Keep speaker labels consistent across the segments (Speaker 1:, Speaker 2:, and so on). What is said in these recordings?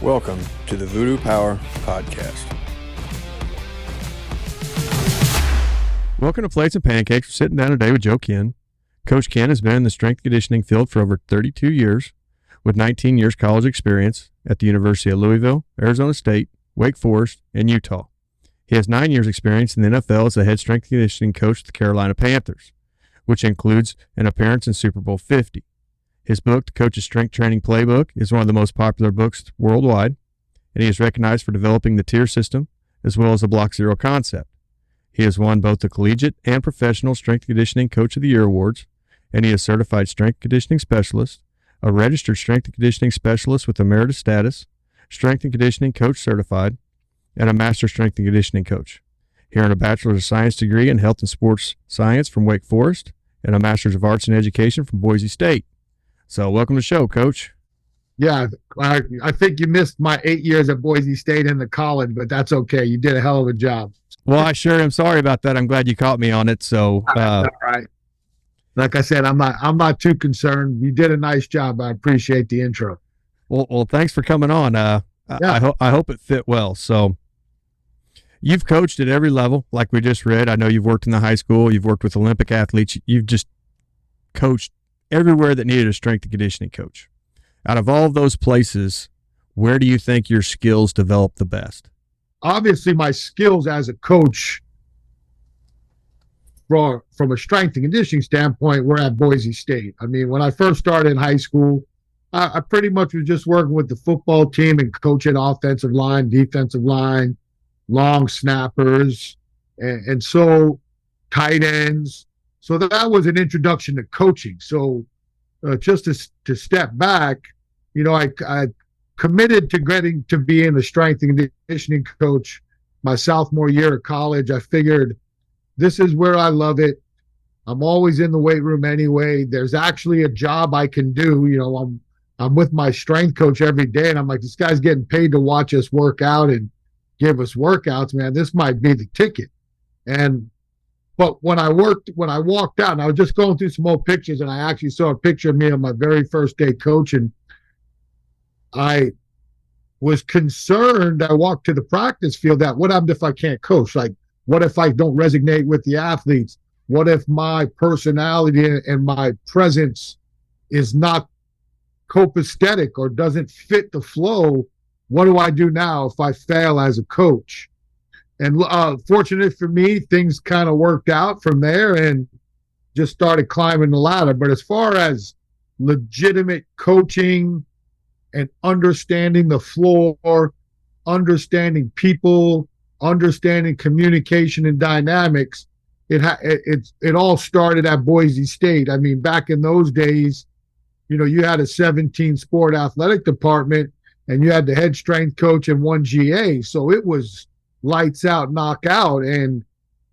Speaker 1: Welcome to the Voodoo Power Podcast.
Speaker 2: Welcome to Plates and Pancakes. We're sitting down today with Coach Kenn. Coach Kenn has been in the strength conditioning field for over 32 years, with 19 years college experience at the University of Louisville, Arizona State, Wake Forest, and Utah. He has 9 years experience in the NFL as a head strength conditioning coach at the Carolina Panthers, which includes an appearance in Super Bowl 50. His book, The Coach's Strength Training Playbook, is one of the most popular books worldwide, and he is recognized for developing the tier system as well as the Block Zero concept. He has won both the Collegiate and Professional Strength Conditioning Coach of the Year awards, and he is certified strength conditioning specialist, a registered strength and conditioning specialist with Emeritus Status, strength and conditioning coach certified, and a master strength and conditioning coach. He earned a Bachelor of Science degree in Health and Sports Science from Wake Forest and a Master's of Arts in Education from Boise State. So welcome to the show, Coach.
Speaker 3: Yeah, I think you missed my 8 years at Boise State in the college, but that's okay. You did a hell of a job.
Speaker 2: Well, I sure am sorry about that. I'm glad you caught me on it. So,
Speaker 3: all right. Like I said, I'm not too concerned. You did a nice job. I appreciate the intro.
Speaker 2: Well, thanks for coming on.
Speaker 3: Yeah.
Speaker 2: I hope it fit well. So, you've coached at every level, like we just read. I know you've worked in the high school. You've worked with Olympic athletes. You've just coached everywhere that needed a strength and conditioning coach. Out of all of those places, where do you think your skills developed the best?
Speaker 3: Obviously, my skills as a coach from a strength and conditioning standpoint were at Boise State. I mean, when I first started in high school, I pretty much was just working with the football team and coaching offensive line, defensive line, long snappers, and so tight ends. So that was an introduction to coaching. So just to step back, you know, I committed to getting to being a strength and conditioning coach my sophomore year of college. I figured this is where I love it. I'm always in the weight room anyway. There's actually a job I can do. You know, I'm with my strength coach every day, and I'm like, this guy's getting paid to watch us work out and give us workouts, man. This might be the ticket. But when I walked out, and I was just going through some old pictures, and I actually saw a picture of me on my very first day coaching. I was concerned. I walked to the practice field that what happens if I can't coach? Like, what if I don't resonate with the athletes? What if my personality and my presence is not copacetic or doesn't fit the flow? What do I do now if I fail as a coach? And fortunate for me, things kind of worked out from there and just started climbing the ladder. But as far as legitimate coaching and understanding the floor, understanding people, understanding communication and dynamics, it all started at Boise State. I mean, back in those days, you know, you had a 17-sport athletic department and you had the head strength coach and one GA. So it was lights out, knockout. And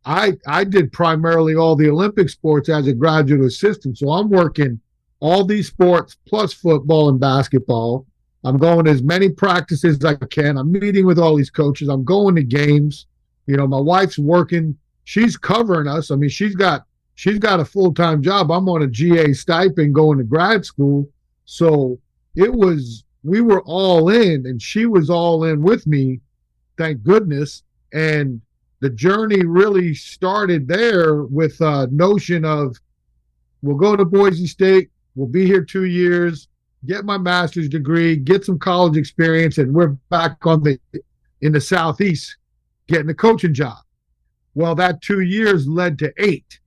Speaker 3: I did primarily all the Olympic sports as a graduate assistant. So I'm working all these sports plus football and basketball. I'm going to as many practices as I can. I'm meeting with all these coaches. I'm going to games. You know, my wife's working. She's covering us. I mean, she's got a full-time job. I'm on a GA stipend going to grad school. So we were all in, and she was all in with me. Thank goodness. And the journey really started there with a notion of, we'll go to Boise State, we'll be here 2 years, get my master's degree, get some college experience, and we're back in the Southeast getting a coaching job. Well, that 2 years led to 8.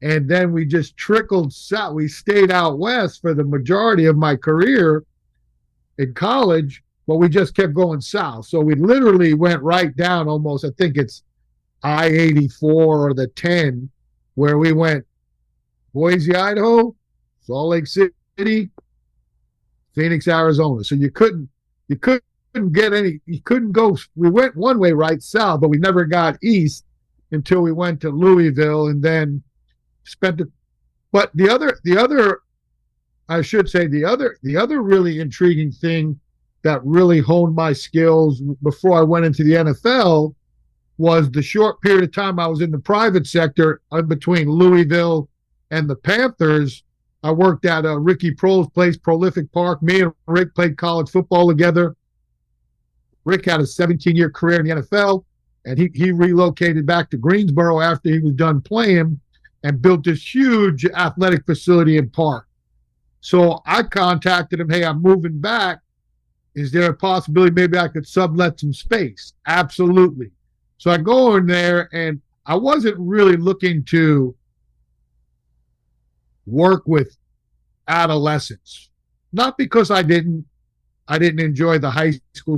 Speaker 3: And then we just trickled south. We stayed out west for the majority of my career in college, but we just kept going south. So we literally went right down almost, I think it's I-84 or the 10, where we went Boise, Idaho, Salt Lake City, Phoenix, Arizona. So you couldn't go, we went one way right south, but we never got east until we went to Louisville and then but the other really intriguing thing that really honed my skills before I went into the NFL was the short period of time I was in the private sector in between Louisville and the Panthers. I worked at Ricky Prohl's place, Prolific Park. Me and Rick played college football together. Rick had a 17-year career in the NFL, and he relocated back to Greensboro after he was done playing and built this huge athletic facility in Park. So I contacted him, hey, I'm moving back. Is there a possibility maybe I could sublet some space? Absolutely. So I go in there, and I wasn't really looking to work with adolescents. Not because I didn't enjoy the high school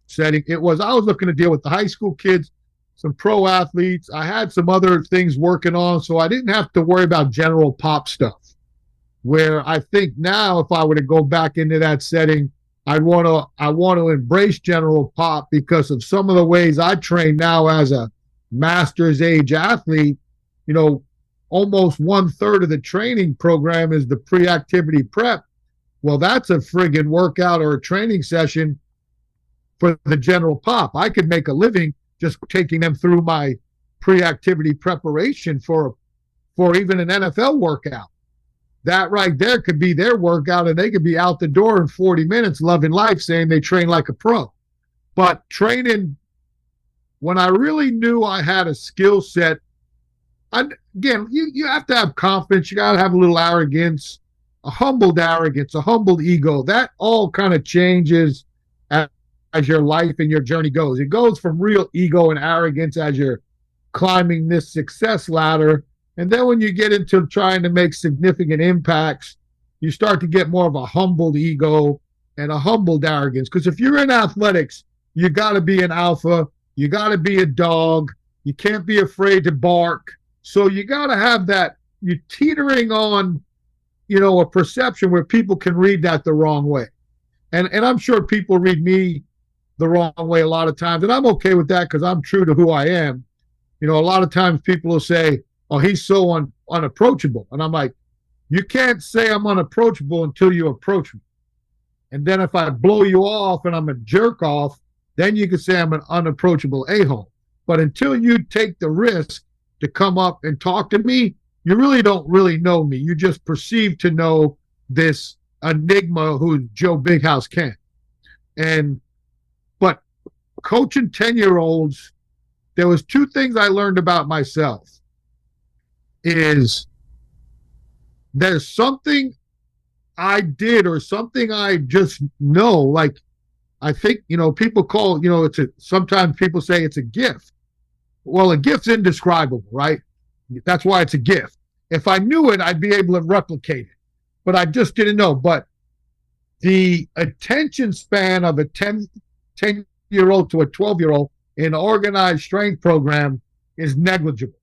Speaker 3: setting. I was looking to deal with the high school kids, some pro athletes. I had some other things working on, so I didn't have to worry about general pop stuff. Where I think now, if I were to go back into that setting, I want to embrace general pop because of some of the ways I train now as a master's age athlete. You know, almost 1/3 of the training program is the pre-activity prep. Well, that's a friggin' workout or a training session for the general pop. I could make a living just taking them through my pre-activity preparation for even an NFL workout. That right there could be their workout, and they could be out the door in 40 minutes loving life, saying they train like a pro. But training, when I really knew I had a skill set, again, you have to have confidence. You got to have a little arrogance, a humbled ego. That all kind of changes as your life and your journey goes. It goes from real ego and arrogance as you're climbing this success ladder. And then when you get into trying to make significant impacts, you start to get more of a humbled ego and a humbled arrogance. Because if you're in athletics, you got to be an alpha. You got to be a dog. You can't be afraid to bark. So you got to have that. You're teetering on, a perception where people can read that the wrong way. And I'm sure people read me the wrong way a lot of times. And I'm okay with that because I'm true to who I am. A lot of times people will say, oh, he's so unapproachable. And I'm like, you can't say I'm unapproachable until you approach me. And then if I blow you off and I'm a jerk off, then you can say I'm an unapproachable a-hole. But until you take the risk to come up and talk to me, you really don't really know me. You just perceive to know this enigma who's Joe Big House Kenn. But coaching 10-year-olds, there was two things I learned about myself. Is there's something I did or something I just know, like I think, people call, sometimes people say it's a gift. Well, a gift's indescribable, right? That's why it's a gift. If I knew it, I'd be able to replicate it, but I just didn't know. But the attention span of a 10-year-old to a 12-year-old in an organized strength program is negligible.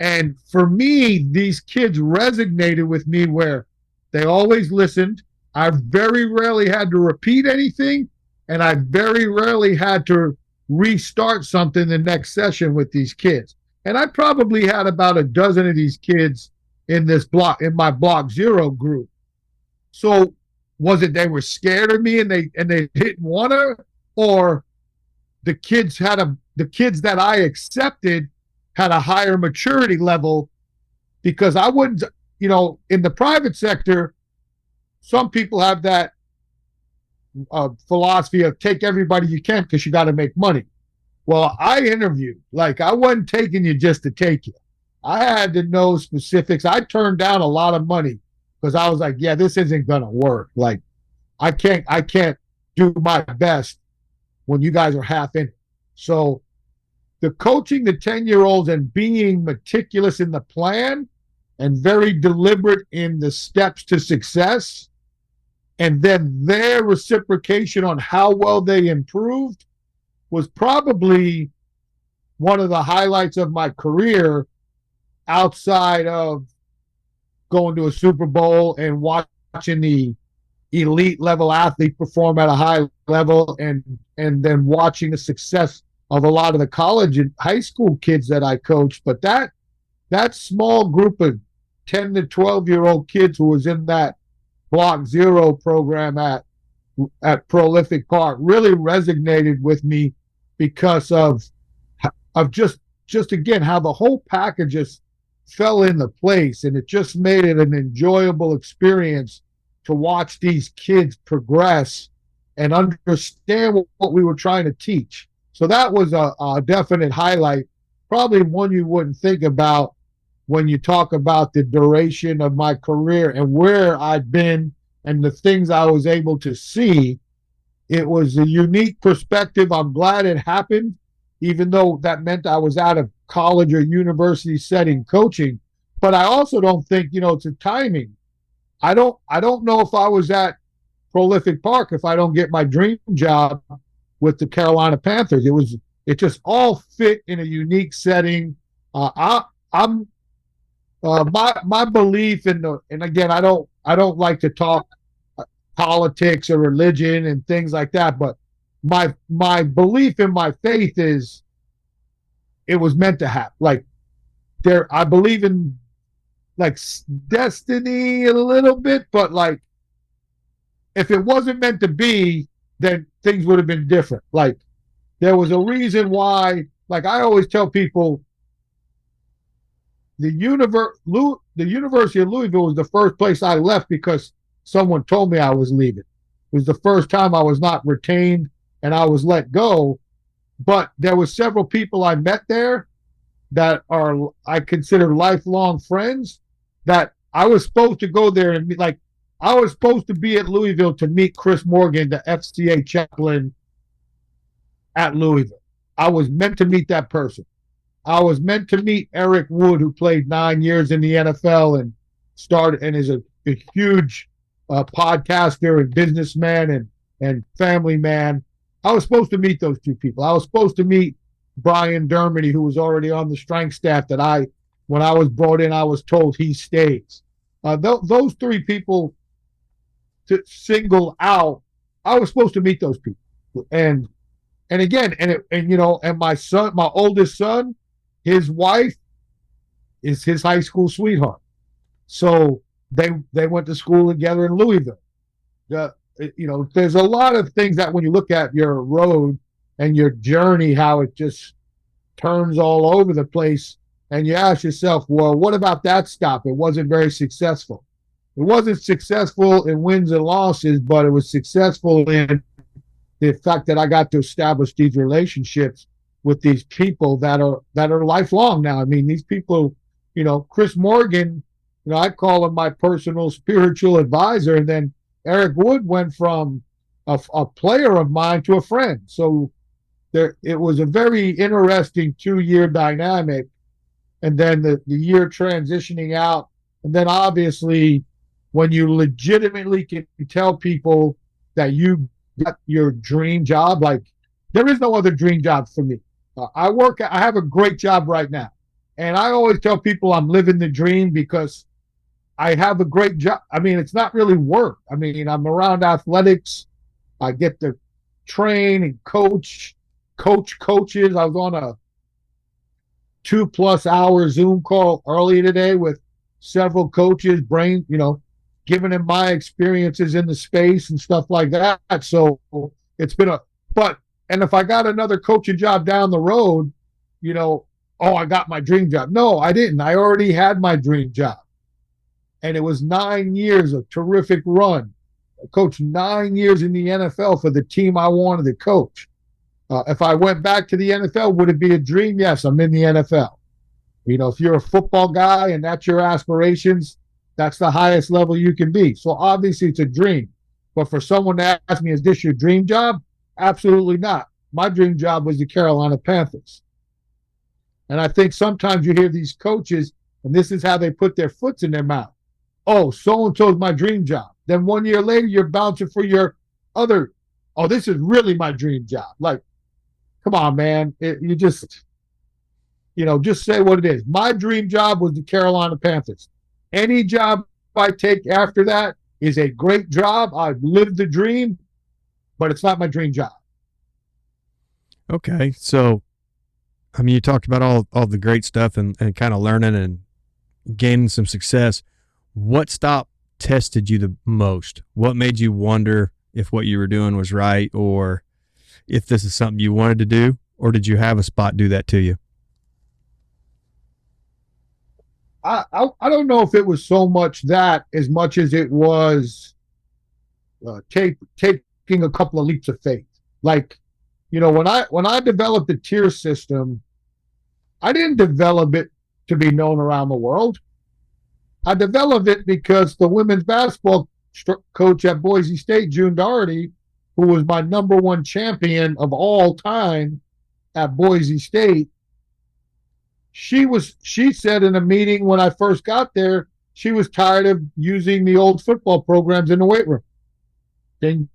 Speaker 3: And for me, these kids resonated with me where they always listened. I very rarely had to repeat anything, and I very rarely had to restart something the next session with these kids. And I probably had about a dozen of these kids in my block 0 group. So was it they were scared of me and they didn't want to, or the kids that I accepted had a higher maturity level? Because I wouldn't, in the private sector, some people have that philosophy of take everybody you can because you got to make money. Well, I interviewed. Like, I wasn't taking you just to take you. I had to know specifics. I turned down a lot of money because I was like, yeah, this isn't going to work. Like, I can't do my best when you guys are half in it. So the coaching the 10-year-olds and being meticulous in the plan and very deliberate in the steps to success, and then their reciprocation on how well they improved was probably one of the highlights of my career outside of going to a Super Bowl and watching the elite level athlete perform at a high level and then watching the success of a lot of the college and high school kids that I coached. But that small group of 10 to 12-year-old kids who was in that Block 0 program at Prolific Park really resonated with me because of just again, how the whole package just fell into place, and it just made it an enjoyable experience to watch these kids progress and understand what we were trying to teach. So that was a definite highlight, probably one you wouldn't think about when you talk about the duration of my career and where I've been and the things I was able to see. It was a unique perspective. I'm glad it happened, even though that meant I was out of college or university setting coaching. But I also don't think, it's a timing. I don't know if I was at Prolific Park if I don't get my dream job with the Carolina Panthers. It just all fit in a unique setting. My belief and again, I don't like to talk politics or religion and things like that, but my belief in my faith is it was meant to happen. I believe in destiny a little bit, but if it wasn't meant to be, then things would have been different. There was a reason why, I always tell people, the University of Louisville was the first place I left because someone told me I was leaving. It was the first time I was not retained and I was let go. But there were several people I met there that I consider lifelong friends that I was supposed to go there and meet. I was supposed to be at Louisville to meet Chris Morgan, the FCA chaplain at Louisville. I was meant to meet that person. I was meant to meet Eric Wood, who played 9 years in the NFL and is a huge podcaster and businessman and family man. I was supposed to meet those two people. I was supposed to meet Brian Dermody, who was already on the strength staff when I was brought in, I was told he stays. Those three people to single out, I was supposed to meet those people. And again, and my son, my oldest son, his wife is his high school sweetheart. So they went to school together in Louisville. There's a lot of things that when you look at your road and your journey, how it just turns all over the place, and you ask yourself, well, what about that stop? It wasn't very successful. It wasn't successful in wins and losses, but it was successful in the fact that I got to establish these relationships with these people that are lifelong now. I mean, these people, Chris Morgan, I call him my personal spiritual advisor, and then Eric Wood went from a player of mine to a friend. So it was a very interesting 2-year dynamic, and then the year transitioning out, and then obviously when you legitimately can tell people that you got your dream job, there is no other dream job for me. I have a great job right now, and I always tell people I'm living the dream because I have a great job. I mean, it's not really work. I mean, I'm around athletics. I get to train and coach coaches. I was on a 2+ hour Zoom call earlier today with several coaches, giving them my experiences in the space and stuff like that. So it's been and if I got another coaching job down the road, I got my dream job. No, I didn't. I already had my dream job. And it was 9 years of terrific run. I coached 9 years in the NFL for the team I wanted to coach. If I went back to the NFL, would it be a dream? Yes, I'm in the NFL. If you're a football guy and that's your aspirations, that's the highest level you can be. So obviously it's a dream. But for someone to ask me, is this your dream job? Absolutely not. My dream job was the Carolina Panthers. And I think sometimes you hear these coaches, and this is how they put their foots in their mouth. Oh, so-and-so is my dream job. Then 1 year later, you're bouncing for your other, this is really my dream job. Come on, man. You just say what it is. My dream job was the Carolina Panthers. Any job I take after that is a great job. I've lived the dream, but it's not my dream job.
Speaker 2: Okay. So, you talked about all the great stuff and kind of learning and gaining some success. What stop tested you the most? What made you wonder if what you were doing was right, or if this is something you wanted to do, or did you have a spot do that to you?
Speaker 3: I don't know if it was so much that as much as it was take taking a couple of leaps of faith. Like, when I developed the tier system, I didn't develop it to be known around the world. I developed it because the women's basketball coach at Boise State, June Doherty, who was my #1 champion of all time at Boise State, she said in a meeting when I first got there, she was tired of using the old football programs in the weight room. Ding,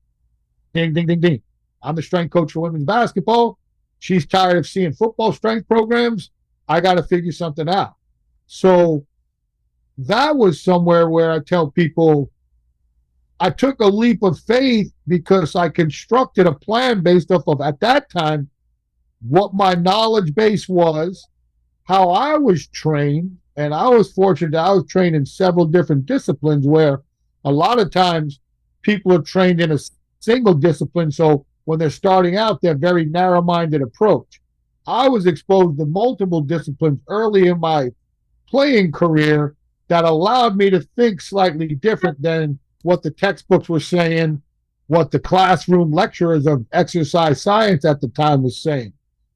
Speaker 3: ding, ding, ding, ding. I'm the strength coach for women's basketball. She's tired of seeing football strength programs. I got to figure something out. So that was somewhere where I tell people I took a leap of faith because I constructed a plan based off of, at that time, what my knowledge base was, how I was trained, and I was fortunate that I was trained in several different disciplines where a lot of times people are trained in a single discipline. So when they're starting out, they're very narrow-minded approach. I was exposed to multiple disciplines early in my playing career that allowed me to think slightly different than what the textbooks were saying, what the classroom lecturers of exercise science at the time was saying.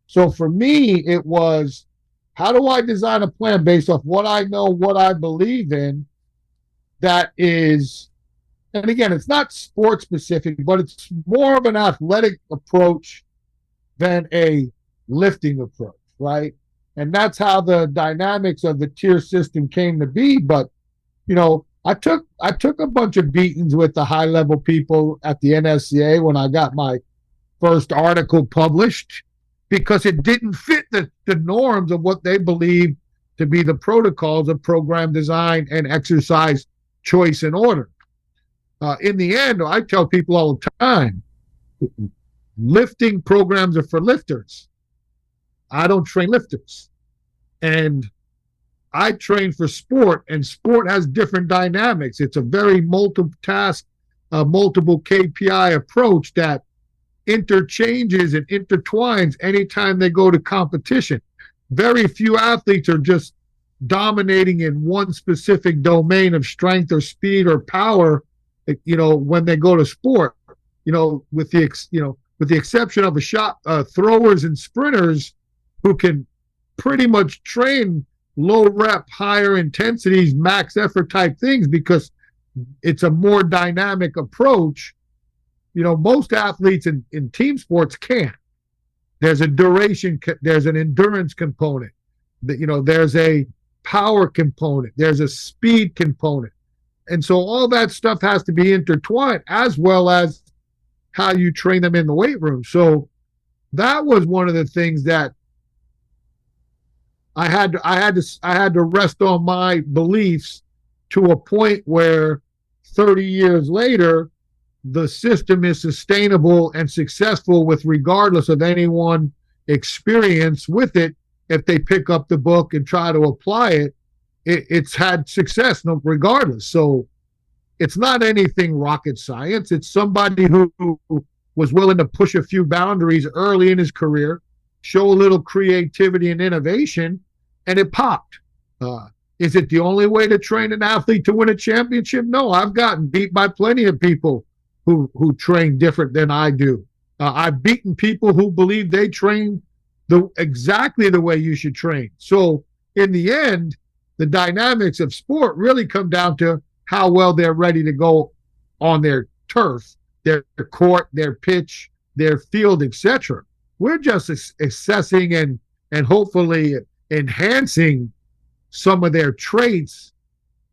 Speaker 3: So for me, it was, how do I design a plan based off what I know, what I believe in, that is, and again, it's not sport specific, but it's more of an athletic approach than a lifting approach, right? And that's how the dynamics of the tier system came to be. But, I took a bunch of beatings with the high level people at the NSCA when I got my first article published, because it didn't fit the norms of what they believed to be the protocols of program design and exercise choice and order. In the end, I tell people all the time, lifting programs are for lifters. I don't train lifters. And I train for sport, and sport has different dynamics. It's a very multiple KPI approach that interchanges and intertwines anytime they go to competition. Very few athletes are just dominating in one specific domain of strength or speed or power, when they go to sport. With the exception of throwers and sprinters who can pretty much train low rep, higher intensities, max effort type things because it's a more dynamic approach. Most athletes in team sports can't. There's a duration, there's an endurance component, there's a power component, there's a speed component. And so all that stuff has to be intertwined, as well as how you train them in the weight room. So that was one of the things that I had to rest on my beliefs to a point where 30 years later, the system is sustainable and successful with regardless of anyone experience with it. If they pick up the book and try to apply it, it's had success regardless. So it's not anything rocket science. It's somebody who was willing to push a few boundaries early in his career, show a little creativity and innovation, and it popped. Is it the only way to train an athlete to win a championship? No, I've gotten beat by plenty of people who train different than I do. I've beaten people who believe they train exactly the way you should train. So in the end, the dynamics of sport really come down to how well they're ready to go on their turf, their court, their pitch, their field, etc. We're just assessing and hopefully enhancing some of their traits.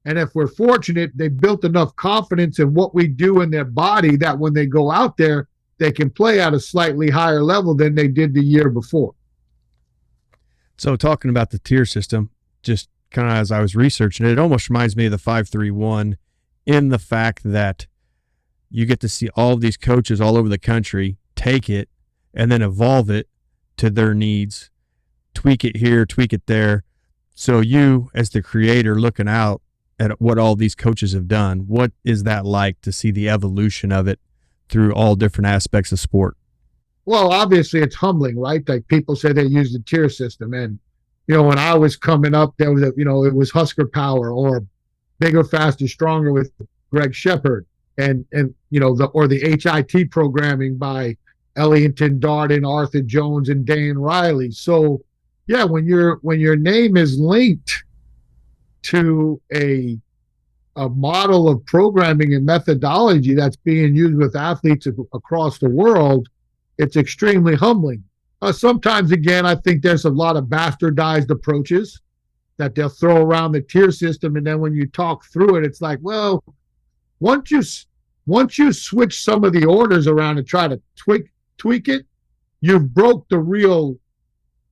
Speaker 3: And if we're fortunate, they built enough confidence in what we do in their body that when they go out there, they can play at a slightly higher level than they did the year before.
Speaker 2: So talking about the tier system, just kind of as I was researching it, it almost reminds me of the 5-3-1 in the fact that you get to see all of these coaches all over the country take it and then evolve it to their needs, tweak it here, tweak it there. So you, as the creator, looking out at what all these coaches have done, what is that like to see the evolution of it through all different aspects of sport?
Speaker 3: Well, obviously it's humbling, right? Like people say they use the tier system. And, when I was coming up, there was, it was Husker Power or Bigger, Faster, Stronger with Greg Shepard. and the HIT programming by Ellington Darden, Arthur Jones, and Dan Riley. So yeah, when your name is linked to a model of programming and methodology that's being used with athletes across the world, it's extremely humbling. Sometimes, again, I think there's a lot of bastardized approaches that they'll throw around the tier system, and then when you talk through it, it's like, well, once you switch some of the orders around and try to tweak it, you've broke the real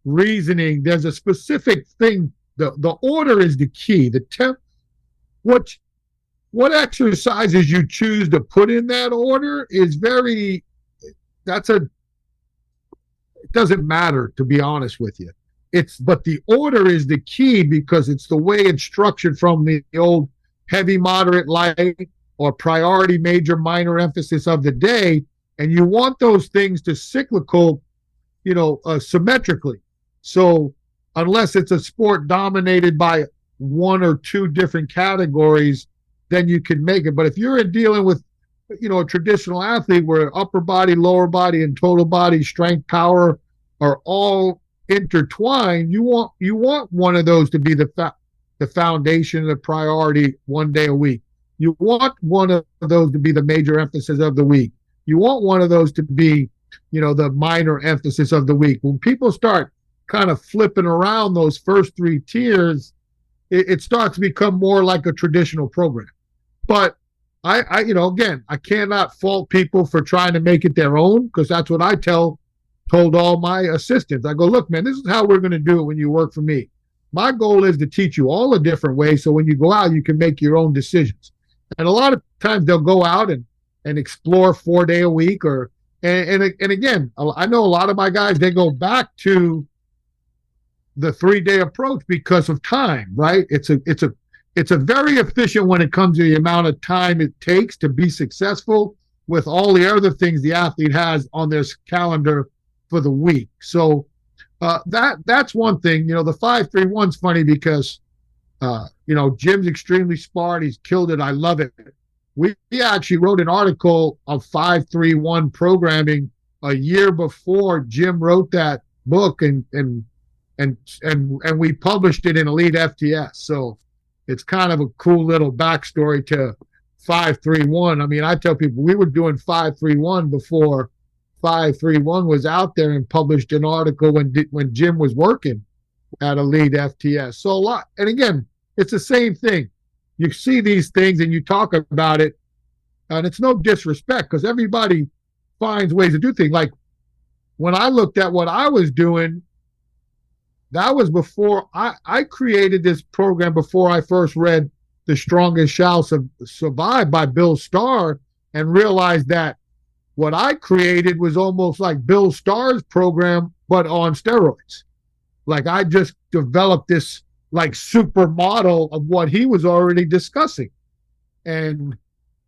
Speaker 3: reasoning. There's a specific thing. The order is the key. What exercises you choose to put in that order is it doesn't matter, to be honest with you. But the order is the key because it's the way it's structured from the old heavy, moderate, light, or priority, major, minor emphasis of the day. And you want those things to cyclical, symmetrically. So unless it's a sport dominated by one or two different categories, then you can make it. But if you're dealing with, a traditional athlete where upper body, lower body, and total body strength, power are all intertwined, you want one of those to be the foundation, the priority one day a week. You want one of those to be the major emphasis of the week. You want one of those to be, the minor emphasis of the week. When people start kind of flipping around those first three tiers, it starts to become more like a traditional program. But again, I cannot fault people for trying to make it their own, because that's what I told all my assistants. I go, look, man, this is how we're going to do it when you work for me. My goal is to teach you all the different ways, so when you go out, you can make your own decisions. And a lot of times they'll go out and explore 4 day a week, and again, I know a lot of my guys, they go back to the 3 day approach because of time, right? It's a very efficient when it comes to the amount of time it takes to be successful with all the other things the athlete has on their calendar for the week. So that's one thing. The 5-3-1's funny because Jim's extremely smart. He's killed it. I love it. We actually wrote an article of 5-3-1 programming a year before Jim wrote that book, and we published it in Elite FTS. So it's kind of a cool little backstory to 5-3-1. I mean, I tell people we were doing 5-3-1 before 5-3-1 was out there, and published an article when Jim was working at Elite FTS. So a lot, and again, it's the same thing. You see these things and you talk about it, and it's no disrespect because everybody finds ways to do things. Like when I looked at what I was doing, that was before I created this program, before I first read The Strongest Shall Survive by Bill Starr, and realized that what I created was almost like Bill Starr's program, but on steroids. Like I just developed this like super model of what he was already discussing. And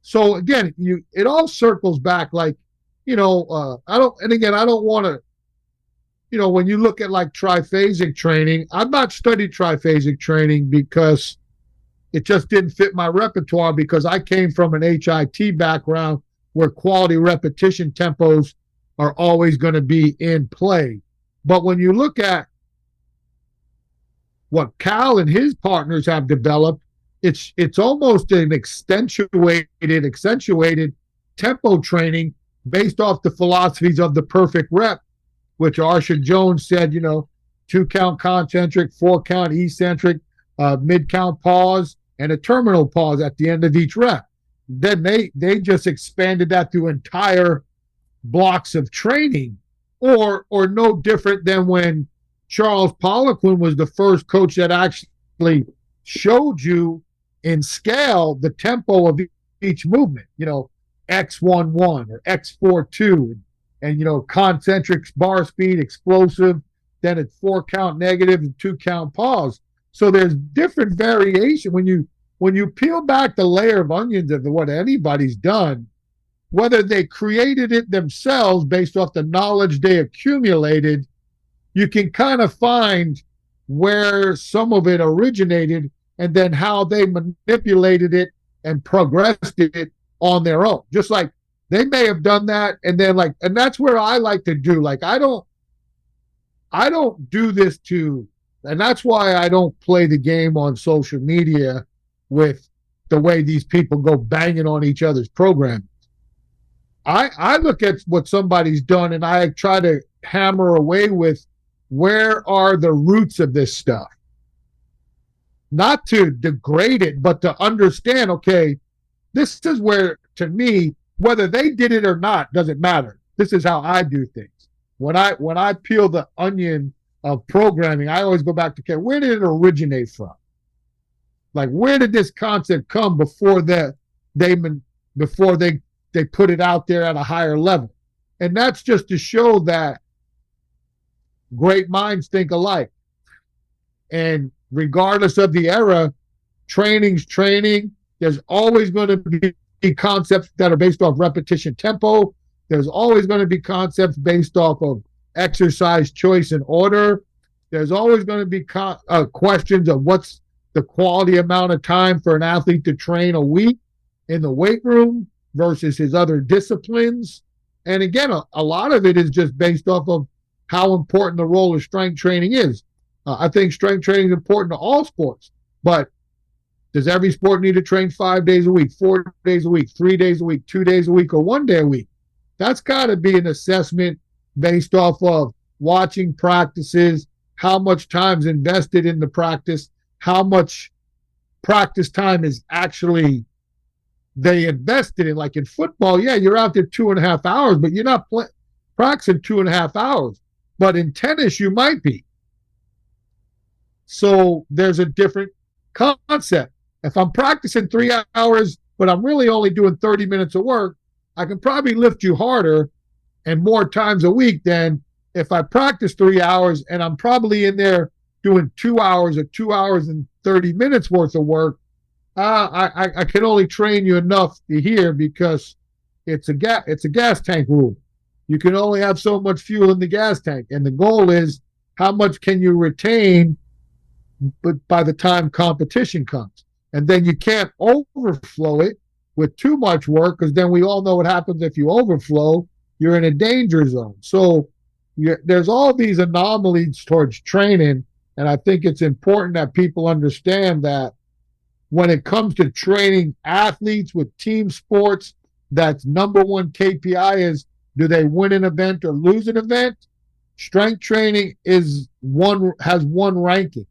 Speaker 3: so again, it all circles back like, I don't want to, when you look at like triphasic training, I've not studied triphasic training because it just didn't fit my repertoire, because I came from an HIT background where quality repetition tempos are always going to be in play. But when you look at what Cal and his partners have developed, it's almost an accentuated tempo training based off the philosophies of the perfect rep, which Arthur Jones said, 2 count concentric, 4 count eccentric, mid count pause, and a terminal pause at the end of each rep. Then they just expanded that through entire blocks of training, or no different than when Charles Poliquin was the first coach that actually showed you in scale the tempo of each movement, X11 or X42, and concentric bar speed, explosive, then it's 4 count negative and 2 count pause. So there's different variation when you peel back the layer of onions of what anybody's done, whether they created it themselves based off the knowledge they accumulated, you can kind of find where some of it originated and then how they manipulated it and progressed it on their own. Just like they may have done that, and then and that's where I like to do. Like I don't do this and that's why I don't play the game on social media with the way these people go banging on each other's programs. I look at what somebody's done and I try to hammer away with where are the roots of this stuff. Not to degrade it, but to understand, okay, this is where, to me, whether they did it or not, doesn't matter. This is how I do things. When I peel the onion of programming, I always go back to, okay, where did it originate from? Like, where did this concept come before they put it out there at a higher level? And that's just to show that great minds think alike. And regardless of the era, training's training. There's always going to be concepts that are based off repetition tempo. There's always going to be concepts based off of exercise choice and order. There's always going to be questions of what's the quality amount of time for an athlete to train a week in the weight room versus his other disciplines. And again, a lot of it is just based off of how important the role of strength training is. I think strength training is important to all sports, but does every sport need to train 5 days a week, 4 days a week, 3 days a week, 2 days a week, or 1 day a week? That's got to be an assessment based off of watching practices, how much time's invested in the practice, how much practice time is actually they invested in. Like in football, yeah, you're out there 2.5 hours, but you're not practicing 2.5 hours. But in tennis, you might be. So there's a different concept. If I'm practicing 3 hours, but I'm really only doing 30 minutes of work, I can probably lift you harder and more times a week than if I practice 3 hours and I'm probably in there doing 2 hours or 2 hours and 30 minutes worth of work. I can only train you enough to here because it's a gas tank rule. You can only have so much fuel in the gas tank. And the goal is how much can you retain but by the time competition comes. And then you can't overflow it with too much work, because then we all know what happens if you overflow. You're in a danger zone. So there's all these anomalies towards training, and I think it's important that people understand that when it comes to training athletes with team sports, that's number one KPI is, do they win an event or lose an event? Strength training has one ranking,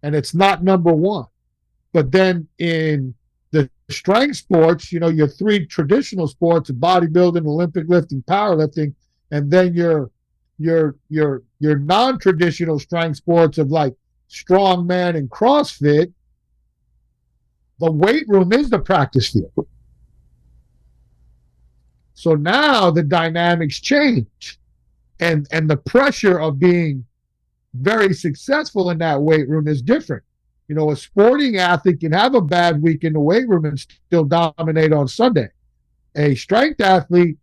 Speaker 3: and it's not number one. But then in the strength sports, your three traditional sports: bodybuilding, Olympic lifting, powerlifting, and then your non-traditional strength sports of like strongman and CrossFit. The weight room is the practice field. So now the dynamics change, and the pressure of being very successful in that weight room is different. A sporting athlete can have a bad week in the weight room and still dominate on Sunday. A strength athlete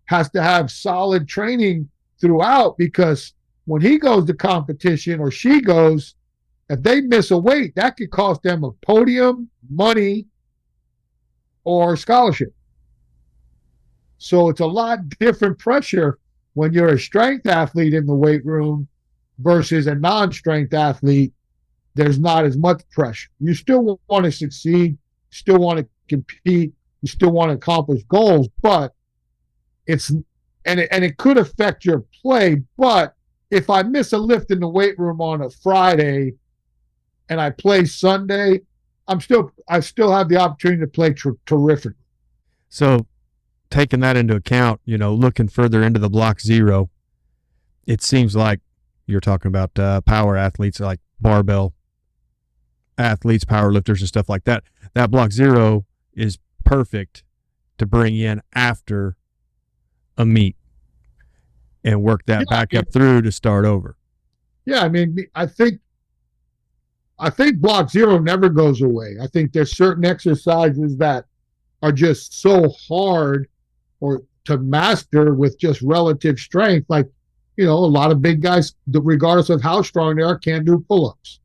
Speaker 3: has to have solid training throughout, because when he goes to competition or she goes, if they miss a weight, that could cost them a podium, money, or scholarship. So it's a lot different pressure when you're a strength athlete in the weight room versus a non-strength athlete. There's not as much pressure. You still want to succeed, still want to compete, you still want to accomplish goals, but it could affect your play. But if I miss a lift in the weight room on a Friday and I play Sunday, I still have the opportunity to play terrific.
Speaker 2: So taking that into account, looking further into the block zero, it seems like you're talking about power athletes like barbell athletes, power lifters, and stuff like that. That block zero is perfect to bring in after a meet and work that back up through to start over. Yeah,
Speaker 3: I think block zero never goes away. I think there's certain exercises that are just so hard or to master with just relative strength. Like, a lot of big guys, regardless of how strong they are, can't do pull-ups.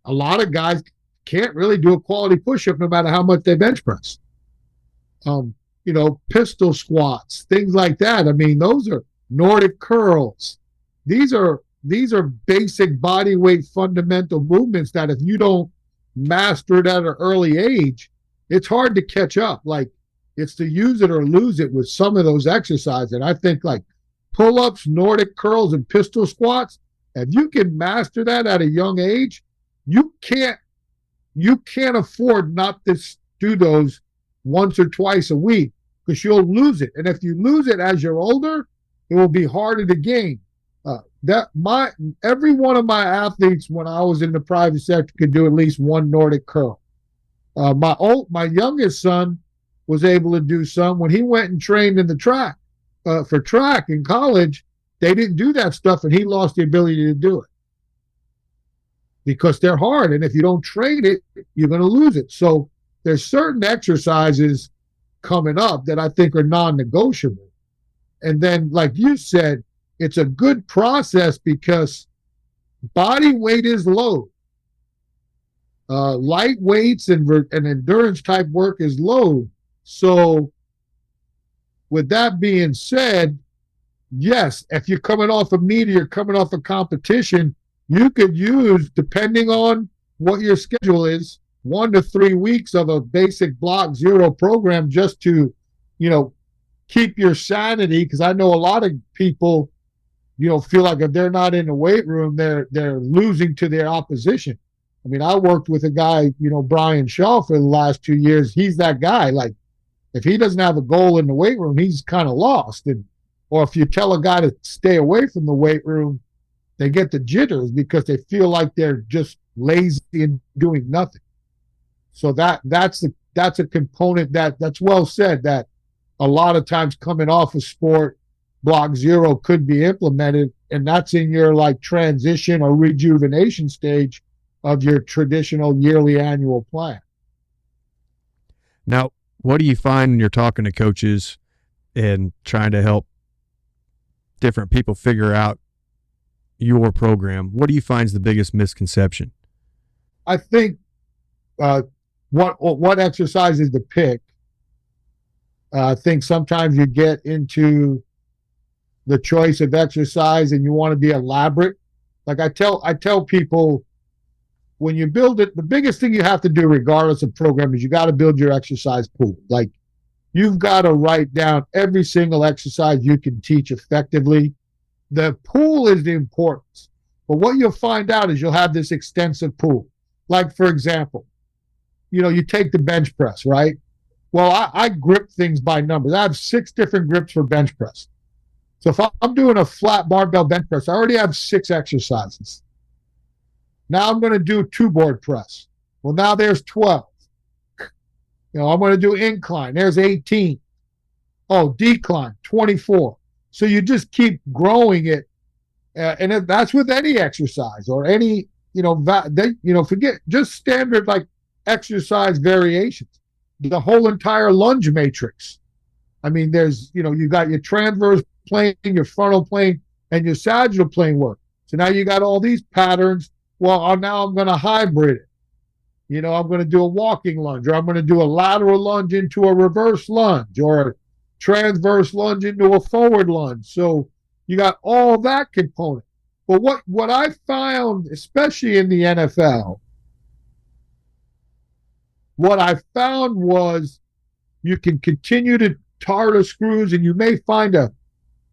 Speaker 3: A lot of guys can't really do a quality push-up no matter how much they bench press. pistol squats, things like that. I mean, those are Nordic curls. These are basic body weight fundamental movements that if you don't master it at an early age, it's hard to catch up. Like, it's to use it or lose it with some of those exercises. And I think like pull-ups, Nordic curls, and pistol squats, if you can master that at a young age, you can't afford not to do those once or twice a week, because you'll lose it. And if you lose it as you're older, it will be harder to gain. Every one of my athletes when I was in the private sector could do at least one Nordic curl. My youngest son was able to do some. When he went and trained in the track for track in college, they didn't do that stuff, and he lost the ability to do it because they're hard. And if you don't train it, you're going to lose it. So there's certain exercises coming up that I think are non-negotiable. And then, like you said, it's a good process because body weight is low. Light weights and endurance type work is low. So with that being said, yes, if you're coming off a meet or you're coming off a competition, you could use, depending on what your schedule is, 1 to 3 weeks of a basic block zero program just to, keep your sanity. Because I know a lot of people, feel like if they're not in the weight room, they're losing to their opposition. I mean, I worked with a guy, Brian Shaw, for the last 2 years. He's that guy. Like, if he doesn't have a goal in the weight room, he's kind of lost. Or if you tell a guy to stay away from the weight room, they get the jitters because they feel like they're just lazy and doing nothing. So that's a component that's well said, that a lot of times coming off a sport, block zero could be implemented, and that's in your like transition or rejuvenation stage of your traditional yearly annual plan.
Speaker 2: Now, what do you find when you're talking to coaches and trying to help different people figure out your program? What do you find is the biggest misconception?
Speaker 3: I think what exercises to pick. I think sometimes you get into the choice of exercise and you want to be elaborate. Like I tell people, when you build it, the biggest thing you have to do regardless of program is you got to build your exercise pool. Like, you've got to write down every single exercise you can teach effectively. The pool is the importance. But what you'll find out is you'll have this extensive pool. Like, for example, you take the bench press, right? Well, I grip things by numbers. I have 6 different grips for bench press. So if I'm doing a flat barbell bench press, I already have 6 exercises. Now I'm going to do 2-board press. Well, now there's 12. I'm going to do incline. There's 18. Oh, decline, 24. So you just keep growing it. And that's with any exercise or any, forget just standard like exercise variations. The whole entire lunge matrix. I mean, there's, you got your transverse plane, your frontal plane, and your sagittal plane work. So now you got all these patterns. Well, now I'm going to hybrid it. I'm going to do a walking lunge, or I'm going to do a lateral lunge into a reverse lunge, or a transverse lunge into a forward lunge. So you got all that component. But what I found, especially in the NFL, what I found was you can continue to tar the screws, and you may find a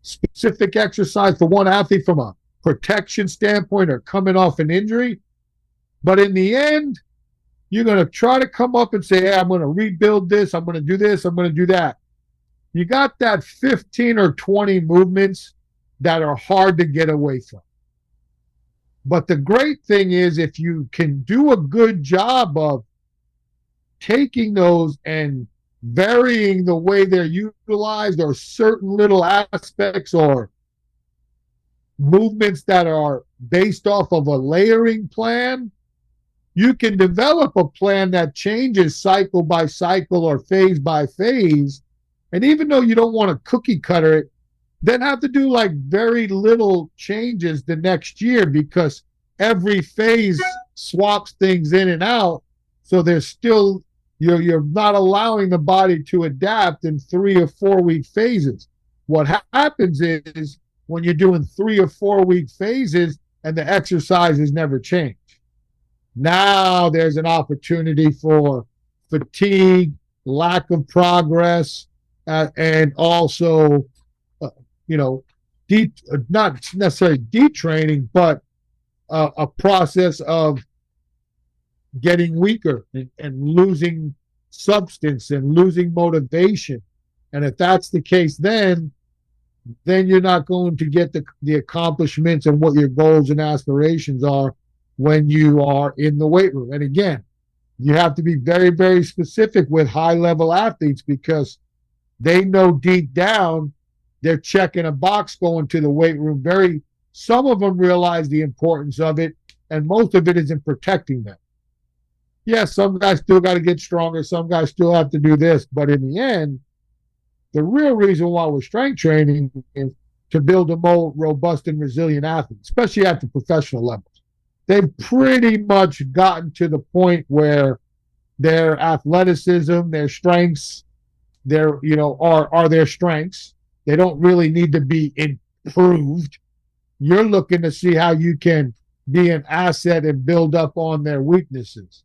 Speaker 3: specific exercise for one athlete from a protection standpoint or coming off an injury. But in the end, you're going to try to come up and say, hey, I'm going to rebuild this. I'm going to do this. I'm going to do that. You got that 15 or 20 movements that are hard to get away from. But the great thing is, if you can do a good job of taking those and varying the way they're utilized, or certain little aspects or movements that are based off of a layering plan, you can develop a plan that changes cycle by cycle or phase by phase. And even though you don't want to cookie cutter it, then have to do like very little changes the next year, because every phase swaps things in and out. So there's still, You're not allowing the body to adapt in 3 or 4 week phases. What happens is when you're doing 3 or 4 week phases and the exercises never change. Now there's an opportunity for fatigue, lack of progress, and also, not necessarily detraining, but a process of getting weaker and losing substance and losing motivation. And if that's the case, then you're not going to get the accomplishments and what your goals and aspirations are when you are in the weight room. And again, you have to be very, very specific with high-level athletes because they know deep down they're checking a box going to the weight room. Some of them realize the importance of it, and most of it is in protecting them. Yes, some guys still got to get stronger. Some guys still have to do this. But in the end, the real reason why we're strength training is to build a more robust and resilient athlete, especially at the professional levels. They've pretty much gotten to the point where their athleticism, their strengths, are their strengths. They don't really need to be improved. You're looking to see how you can be an asset and build up on their weaknesses.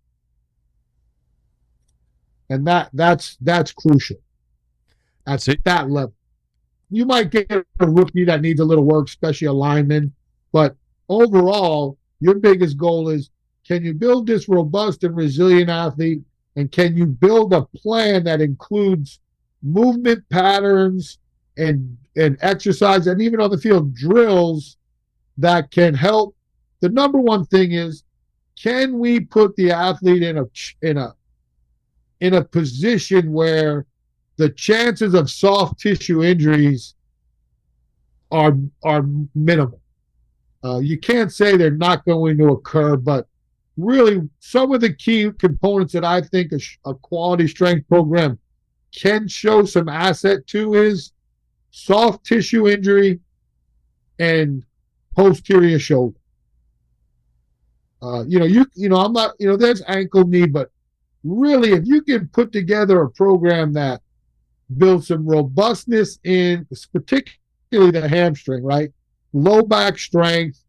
Speaker 3: And that's crucial. That's at that level. You might get a rookie that needs a little work, especially a lineman, but overall, your biggest goal is, can you build this robust and resilient athlete, and can you build a plan that includes movement patterns and exercise, and even on the field, drills that can help? The number one thing is, can we put the athlete in a position where the chances of soft tissue injuries are minimal? You can't say they're not going to occur, but really some of the key components that I think a quality strength program can show some asset to is soft tissue injury and posterior shoulder. I'm not, there's ankle, knee, but really, if you can put together a program that builds some robustness in particularly the hamstring, right? Low back strength,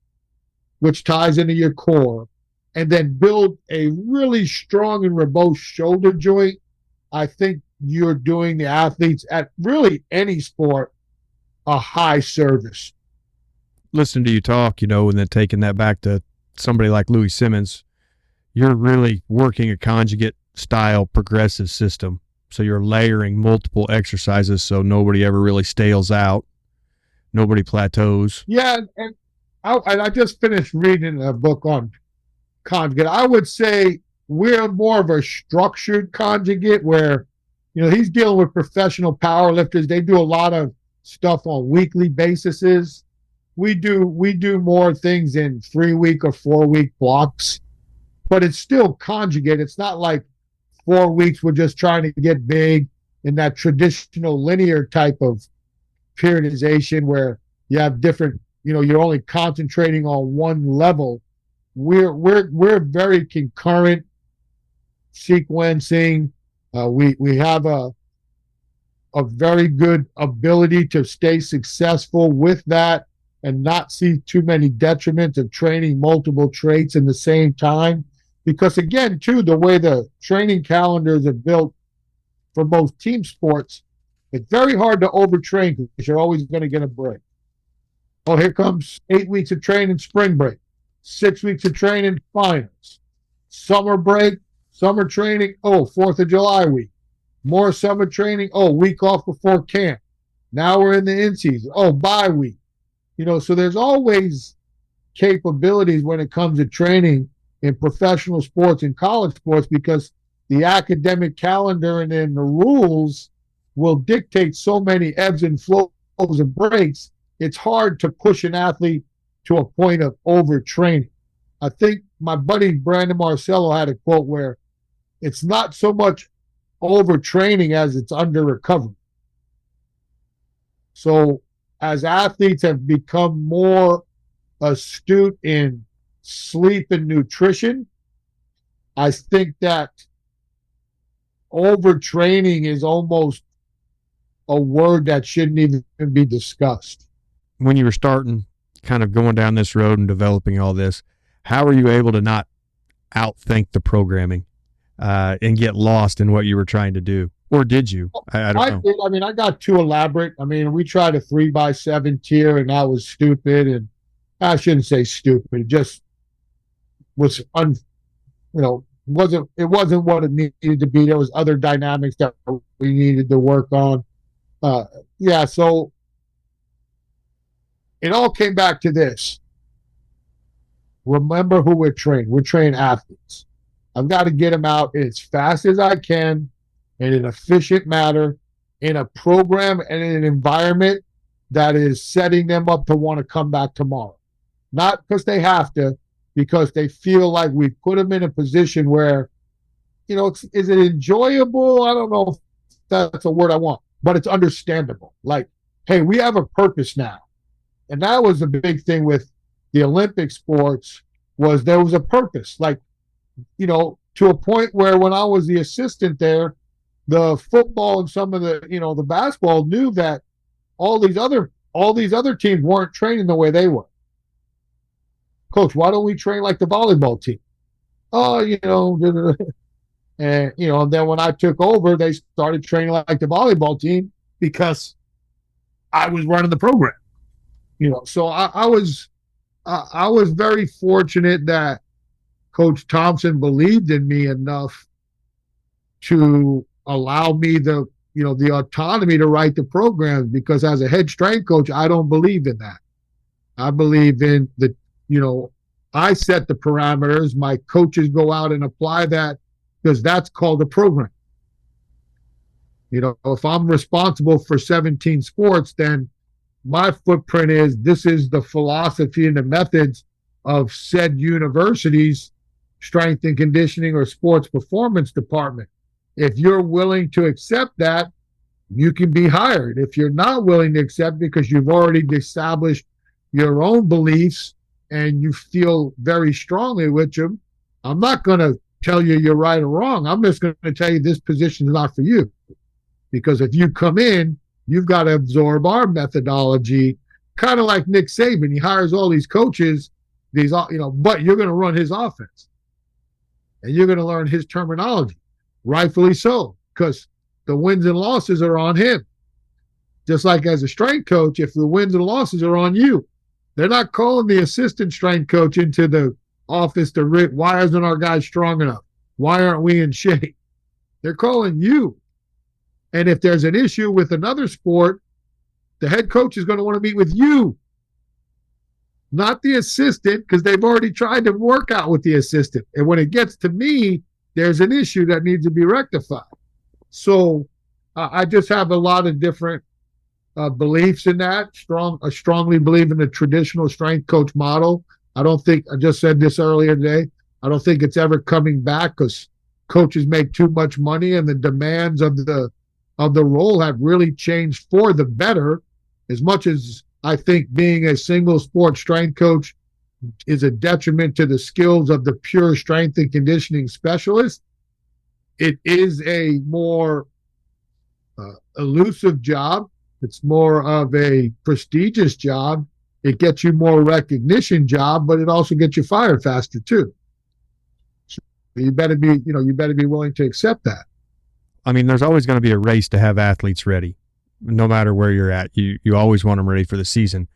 Speaker 3: which ties into your core, and then build a really strong and robust shoulder joint, I think you're doing the athletes at really any sport a high service.
Speaker 2: Listening to you talk, and then taking that back to somebody like Louis Simmons, you're really working a conjugate style progressive system. So you're layering multiple exercises so nobody ever really stales out. Nobody plateaus.
Speaker 3: Yeah, and I just finished reading a book on conjugate. I would say we're more of a structured conjugate where, he's dealing with professional powerlifters. They do a lot of stuff on weekly bases. We do more things in 3-week or 4-week blocks, but it's still conjugate. It's not like 4 weeks we're just trying to get big in that traditional linear type of periodization where you have different, you're only concentrating on one level. We're very concurrent sequencing. We have a very good ability to stay successful with that and not see too many detriments of training multiple traits in the same time. Because again, too, the way the training calendars are built for most team sports, it's very hard to overtrain because you're always going to get a break. Oh, here comes 8 weeks of training, spring break. 6 weeks of training, finals. Summer break, summer training, 4th of July week. More summer training, week off before camp. Now we're in the in-season. Bye week. So there's always capabilities when it comes to training in professional sports and college sports because the academic calendar and then the rules will dictate so many ebbs and flows and breaks. It's hard to push an athlete to a point of overtraining. I think my buddy Brandon Marcello had a quote where it's not so much overtraining as it's under recovery. So as athletes have become more astute in sleep and nutrition, I think that overtraining is almost a word that shouldn't even be discussed.
Speaker 2: When you were starting, kind of going down this road and developing all this, how were you able to not outthink the programming and get lost in what you were trying to do? Or did you? I don't know.
Speaker 3: I mean, I got too elaborate. I mean, we tried a 3x7 tier, and that was stupid. And I shouldn't say stupid. It just was it wasn't what it needed to be. There was other dynamics that we needed to work on. So it all came back to this. Remember who we're training. We're training athletes. I've got to get them out as fast as I can in an efficient manner, in a program and in an environment that is setting them up to want to come back tomorrow. Not because they have to, because they feel like we put them in a position where, is it enjoyable? I don't know if that's a word I want, but it's understandable. Like, hey, we have a purpose now. And that was the big thing with the Olympic sports, was there was a purpose. Like, to a point where when I was the assistant there, the football and some of the, the basketball knew that all these other teams weren't training the way they were. Coach, why don't we train like the volleyball team? Oh, and then when I took over, they started training like the volleyball team because I was running the program. So I was very fortunate that Coach Thompson believed in me enough to allow me the autonomy to write the programs, because as a head strength coach, I don't believe in that. I believe in I set the parameters. My coaches go out and apply that, because that's called a program. If I'm responsible for 17 sports, then my footprint is, this is the philosophy and the methods of said university's strength and conditioning or sports performance department. If you're willing to accept that, you can be hired. If you're not willing to accept, because you've already established your own beliefs and you feel very strongly with them, I'm not going to tell you you're right or wrong. I'm just going to tell you this position is not for you. Because if you come in, you've got to absorb our methodology, kind of like Nick Saban. He hires all these coaches, but you're going to run his offense. And you're going to learn his terminology. Rightfully so, because the wins and losses are on him. Just like as a strength coach, if the wins and losses are on you, they're not calling the assistant strength coach into the office to why isn't our guy strong enough? Why aren't we in shape? They're calling you. And if there's an issue with another sport, the head coach is going to want to meet with you, not the assistant, because they've already tried to work out with the assistant. And when it gets to me, there's an issue that needs to be rectified. So I just have a lot of different beliefs in that. I strongly believe in the traditional strength coach model. I just said this earlier today, I don't think it's ever coming back, because coaches make too much money and the demands of the role have really changed for the better. As much as I think being a single sport strength coach is a detriment to the skills of the pure strength and conditioning specialist, it is a more elusive job. It's more of a prestigious job. It gets you more recognition job, but it also gets you fired faster too. So you better be willing to accept that.
Speaker 2: I mean, there's always going to be a race to have athletes ready, no matter where you're at. You always want them ready for the season.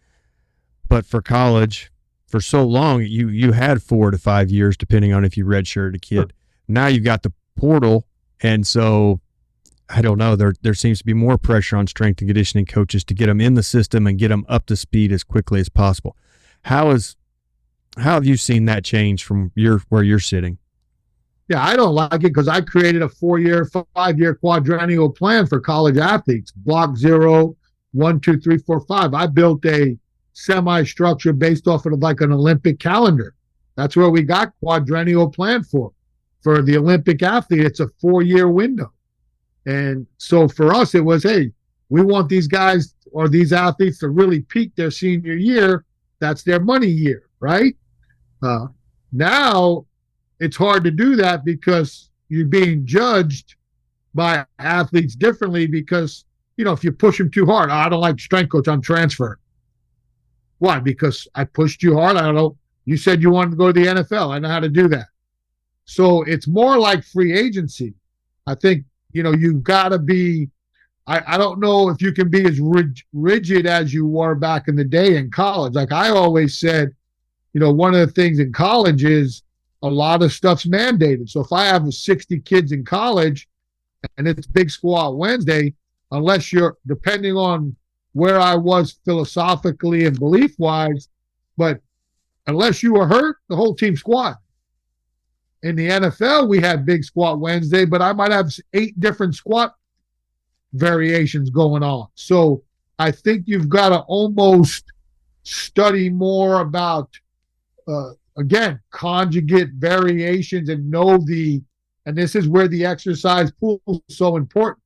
Speaker 2: But for college, for so long, you had 4 to 5 years, depending on if you redshirted a kid. Sure. Now you've got the portal, and so I don't know. There seems to be more pressure on strength and conditioning coaches to get them in the system and get them up to speed as quickly as possible. How have you seen that change from where you're sitting?
Speaker 3: Yeah, I don't like it, because I created a 4-year, 5-year quadrennial plan for college athletes. Block 0, 1, 2, 3, 4, 5. I built a semi-structure based off of like an Olympic calendar. That's where we got quadrennial plan for. For the Olympic athlete, it's a 4-year window. And so for us, it was, hey, we want these guys or these athletes to really peak their senior year. That's their money year, right? Now, it's hard to do that because you're being judged by athletes differently because, if you push them too hard, I don't like strength coach, I'm transferred. Why? Because I pushed you hard. I don't know. You said you wanted to go to the NFL. I know how to do that. So it's more like free agency. I think, you've got to be, I don't know if you can be as rigid as you were back in the day in college. Like I always said, one of the things in college is a lot of stuff's mandated. So if I have 60 kids in college and it's Big Squat Wednesday, unless you're, depending on where I was philosophically and belief-wise, but unless you were hurt, the whole team squat. In the NFL, we had Big Squat Wednesday, but I might have 8 different squat variations going on. So I think you've got to almost study more about, again, conjugate variations and know and this is where the exercise pool is so important,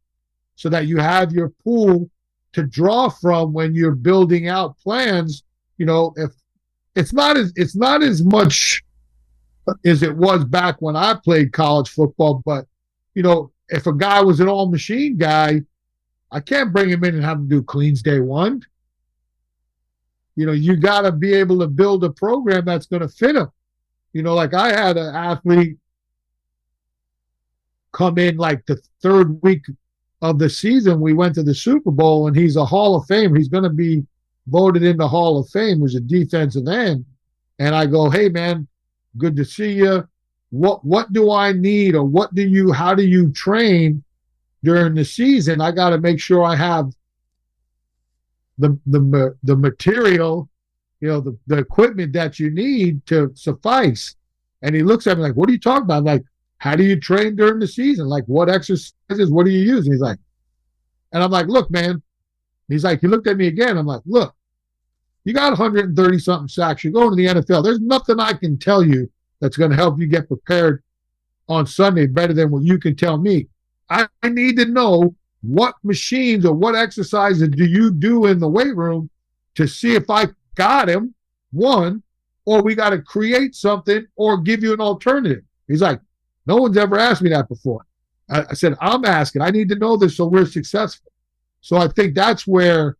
Speaker 3: so that you have your pool to draw from when you're building out plans. If it's not as much as it was back when I played college football, but if a guy was an all machine guy, I can't bring him in and have him do cleans day one. You got to be able to build a program that's going to fit him. Like I had an athlete come in like the 3rd week of the season. We went to the Super Bowl, and he's a Hall of Fame. He's going to be voted into Hall of Fame as a defensive end. And I go, hey man, good to see you. What do I need, or how do you train during the season? I got to make sure I have the material, the equipment that you need to suffice. And he looks at me like, what are you talking about? I'm like, how do you train during the season? Like, what exercises, what do you use? And he's like, and I'm like, look, man. He's like, he looked at me again. I'm like, look, you got 130 something sacks. You're going to the NFL. There's nothing I can tell you that's going to help you get prepared on Sunday better than what you can tell me. I need to know what machines or what exercises do you do in the weight room to see if I got him, one, or we got to create something or give you an alternative. He's like, no one's ever asked me that before. I said, I'm asking. I need to know this so we're successful. So I think that's where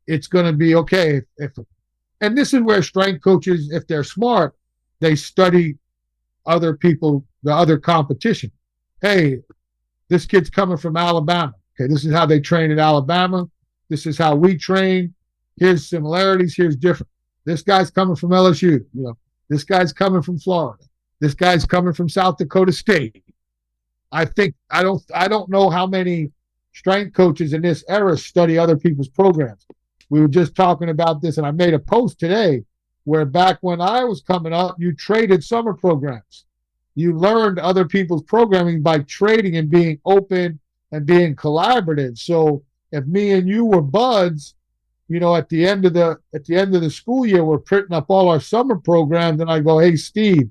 Speaker 3: it's going to be okay. And this is where strength coaches, if they're smart, they study other people, the other competition. Hey, this kid's coming from Alabama. Okay, this is how they train in Alabama. This is how we train. Here's similarities. Here's different. This guy's coming from LSU. This guy's coming from Florida. This guy's coming from South Dakota State. I think I don't know how many strength coaches in this era study other people's programs. We were just talking about this, and I made a post today where back when I was coming up, you traded summer programs. You learned other people's programming by trading and being open and being collaborative. So if me and you were buds, at the end of the school year, we're printing up all our summer programs, and I go, hey, Steve,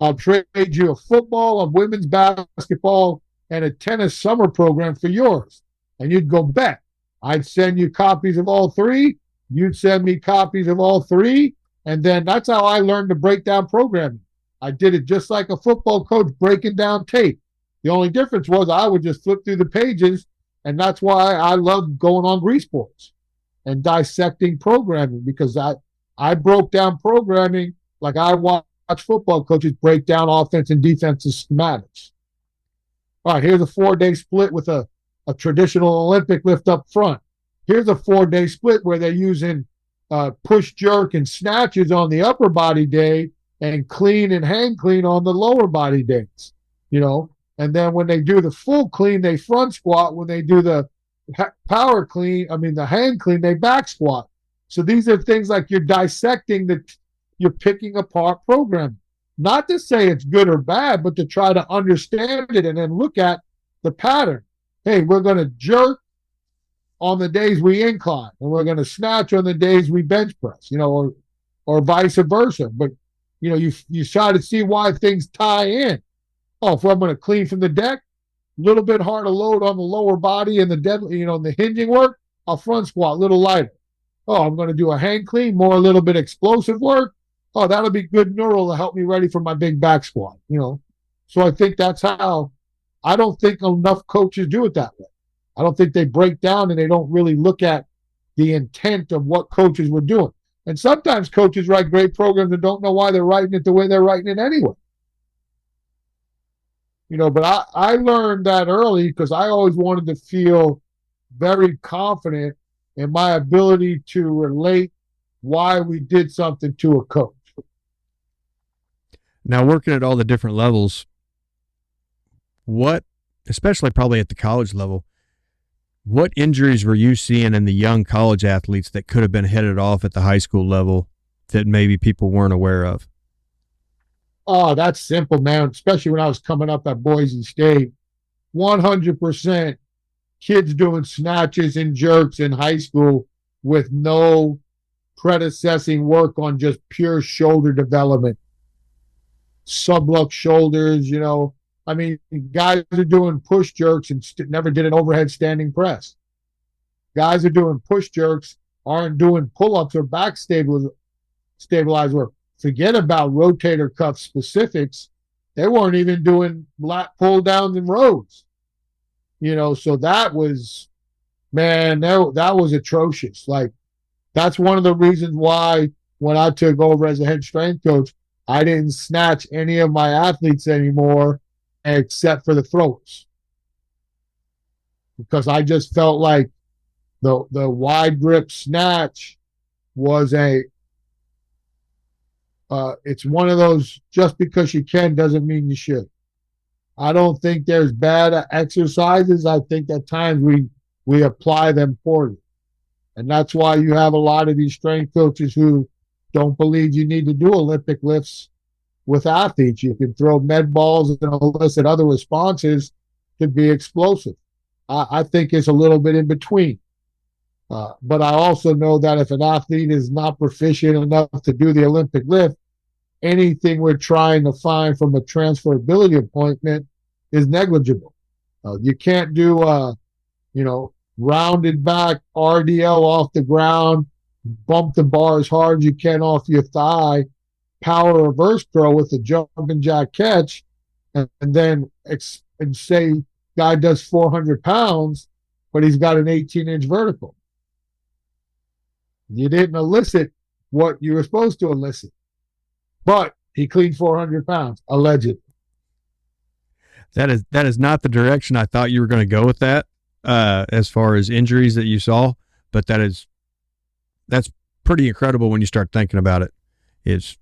Speaker 3: I'll trade you a football, a women's basketball, and a tennis summer program for yours. And you'd go bet. I'd send you copies of all 3. You'd send me copies of all 3. And then that's how I learned to break down programming. I did it just like a football coach breaking down tape. The only difference was I would just flip through the pages, and that's why I love going on Grease Sports and dissecting programming, because I broke down programming like I watch football coaches break down offense and defensive schematics. All right, here's a 4-day split with a traditional Olympic lift up front. Here's a 4-day split where they're using push, jerk, and snatches on the upper body day and clean and hang clean on the lower body days, And then when they do the full clean, they front squat. When they do the power clean, the hand clean, they back squat. So these are things like you're dissecting you're picking apart programming. Not to say it's good or bad, but to try to understand it and then look at the pattern. Hey, we're going to jerk on the days we incline, and we're going to snatch on the days we bench press, or vice versa. But, you try to see why things tie in. Oh, if I'm going to clean from the deck, a little bit harder load on the lower body and the the hinging work, I'll front squat a little lighter. Oh, I'm going to do a hang clean, a little bit explosive work. Oh, that'll be good neural to help me ready for my big back squat, So I think that's how I don't think enough coaches do it that way. I don't think they break down and they don't really look at the intent of what coaches were doing. And sometimes coaches write great programs and don't know why they're writing it the way they're writing it anyway. But I learned that early because I always wanted to feel very confident in my ability to relate why we did something to a coach.
Speaker 2: Now, working at all the different levels, especially probably at the college level, what injuries were you seeing in the young college athletes that could have been headed off at the high school level that maybe people weren't aware of?
Speaker 3: Oh, that's simple, man. Especially when I was coming up at Boise State, 100% kids doing snatches and jerks in high school with no predecessing work on just pure shoulder development. Sublux shoulders, I mean, guys are doing push jerks and never did an overhead standing press. Guys are doing push jerks, aren't doing pull-ups or back stabilized work. Forget about rotator cuff specifics. They weren't even doing lat pull downs and rows. So that was, man, that was atrocious. Like, that's one of the reasons why when I took over as a head strength coach, I didn't snatch any of my athletes anymore except for the throwers. Because I just felt like the wide grip snatch was it's one of those, just because you can doesn't mean you should. I don't think there's bad exercises. I think at times we apply them poorly. And that's why you have a lot of these strength coaches who don't believe you need to do Olympic lifts with athletes. You can throw med balls and elicit other responses to be explosive. I think it's a little bit in between. But I also know that if an athlete is not proficient enough to do the Olympic lift, anything we're trying to find from a transferability appointment is negligible. You can't do rounded back RDL off the ground, bump the bar as hard as you can off your thigh, power reverse curl with a jumping jack catch, and then say guy does 400 pounds, but he's got an 18-inch vertical. You didn't elicit what you were supposed to elicit, but he cleaned 400 pounds, allegedly.
Speaker 2: That is not the direction I thought you were going to go with that, as far as injuries that you saw, but that's pretty incredible when you start thinking about it. It's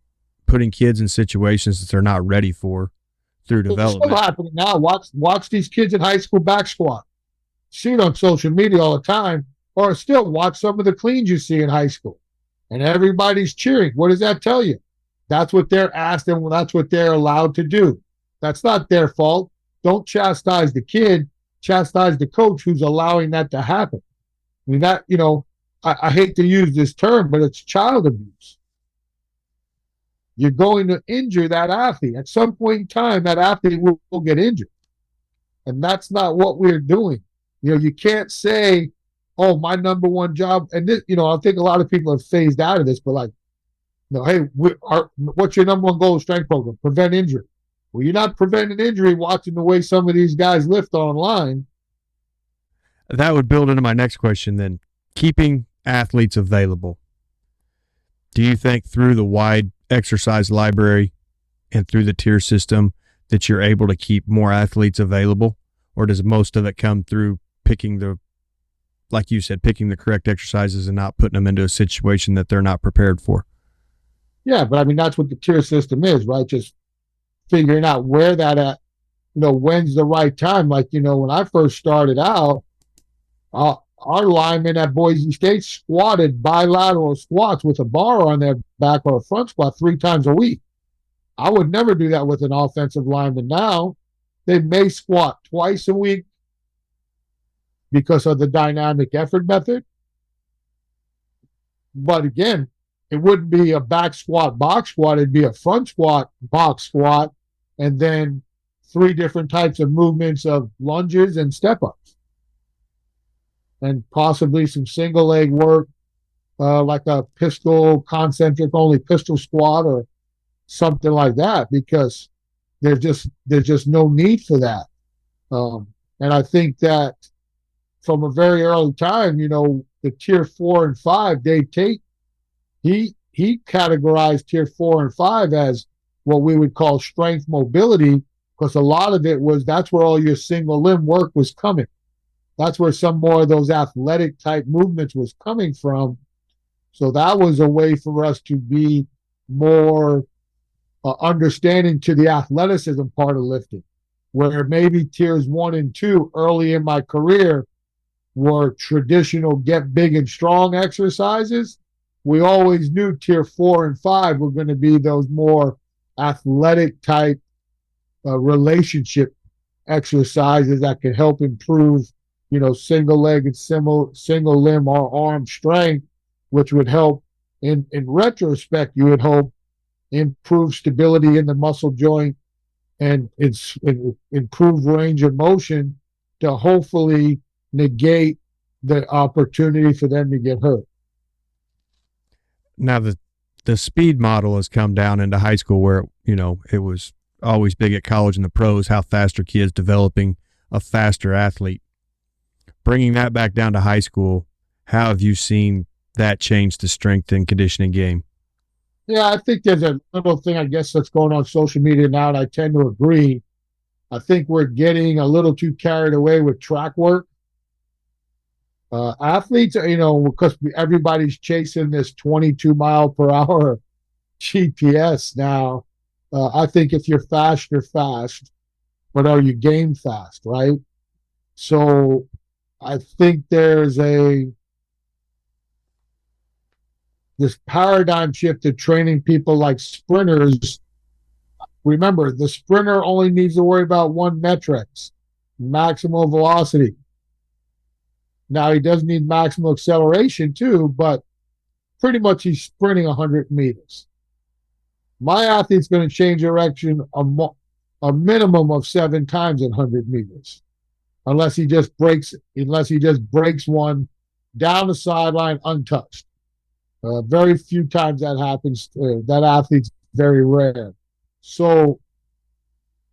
Speaker 2: putting kids in situations that they're not ready for through development.
Speaker 3: It's still happening now. Watch these kids in high school back squat. See it on social media all the time, or still watch some of the cleans you see in high school, and everybody's cheering. What does that tell you? That's what they're asked, and that's what they're allowed to do. That's not their fault. Don't chastise the kid. Chastise the coach who's allowing that to happen. I mean, that, I hate to use this term, but it's child abuse. You're going to injure that athlete. At some point in time, that athlete will get injured. And that's not what we're doing. You can't say, oh, my number one job, and this, I think a lot of people have phased out of this, but like, hey, what's your number one goal of strength program? Prevent injury. Well, you're not preventing injury watching the way some of these guys lift online.
Speaker 2: That would build into my next question then. Keeping athletes available. Do you think through the wide exercise library and through the tier system that you're able to keep more athletes available? Or does most of it come through picking the correct exercises and not putting them into a situation that they're not prepared for?
Speaker 3: Yeah, but I mean, that's what the tier system is, right? Just figuring out where that at, when's the right time. Like, when I first started out, our linemen at Boise State squatted bilateral squats with a bar on their back or a front squat 3 times a week. I would never do that with an offensive lineman now. They may squat twice a week because of the dynamic effort method. But again, it wouldn't be a back squat, box squat. It'd be a front squat, box squat, and then 3 different types of movements of lunges and step-ups. And possibly some single leg work, like a pistol, concentric only pistol squat or something like that, because there's just no need for that. And I think that from a very early time, the tier 4 and 5, Dave Tate, he categorized tier 4 and 5 as what we would call strength mobility, because a lot of it was, that's where all your single limb work was coming. That's where some more of those athletic type movements was coming from. So that was a way for us to be more understanding to the athleticism part of lifting, where maybe tiers 1 and 2 early in my career were traditional get big and strong exercises. We always knew tier 4 and 5 were going to be those more athletic type relationship exercises that can help improve, single leg and single limb or arm strength, which would help in retrospect, you would hope, improve stability in the muscle joint and it's improve range of motion to hopefully negate the opportunity for them to get hurt.
Speaker 2: Now the speed model has come down into high school, where it was always big at college and the pros, how fast are kids developing a faster athlete. Bringing that back down to high school, how have you seen that change the strength and conditioning game?
Speaker 3: Yeah, I think there's a little thing, I guess, that's going on social media now, and I tend to agree. I think we're getting a little too carried away with track work. Athletes, because everybody's chasing this 22 mile per hour GPS now. I think if you're fast, you're fast, but are you game fast, right? So I think there's this paradigm shift to training people like sprinters. Remember, the sprinter only needs to worry about one metrics, maximum velocity. Now, he does need maximum acceleration too, but pretty much he's sprinting 100 meters. My athlete's going to change direction a minimum of 7 times in 100 meters, unless he just breaks one down the sideline untouched. Very few times that happens. That athlete's very rare. So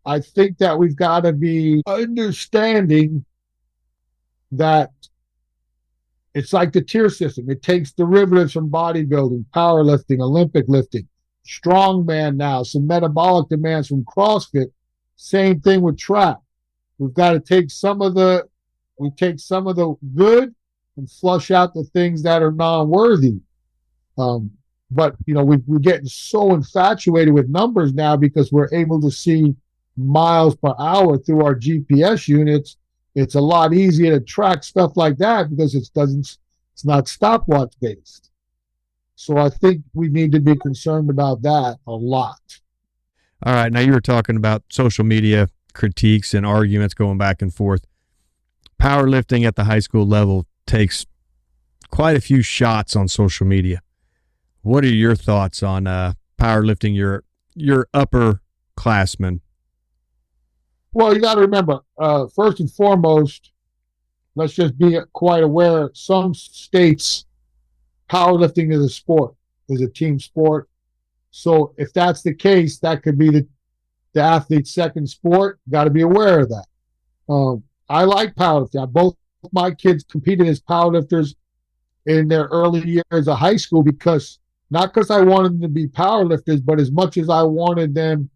Speaker 3: I think that we've got to be understanding that it's like the tier system. It takes derivatives from bodybuilding, powerlifting, Olympic lifting, strongman now, some metabolic demands from CrossFit. Same thing with track. We've got to take some of the good and flush out the things that are non-worthy. But we're getting so infatuated with numbers now because we're able to see miles per hour through our GPS units. It's a lot easier to track stuff like that because it's not stopwatch based. So I think we need to be concerned about that a lot.
Speaker 2: All right. Now you were talking about social media critiques and arguments going back and forth. Powerlifting at the high school level takes quite a few shots on social media. What are your thoughts on powerlifting your upperclassmen?
Speaker 3: Well, you got to remember, first and foremost, let's just be quite aware, some states, powerlifting is a sport, is a team sport. So if that's the case, that could be the athlete's second sport. Got to be aware of that. I like powerlifting. Both my kids competed as powerlifters in their early years of high school not because I wanted them to be powerlifters, but as much as I wanted them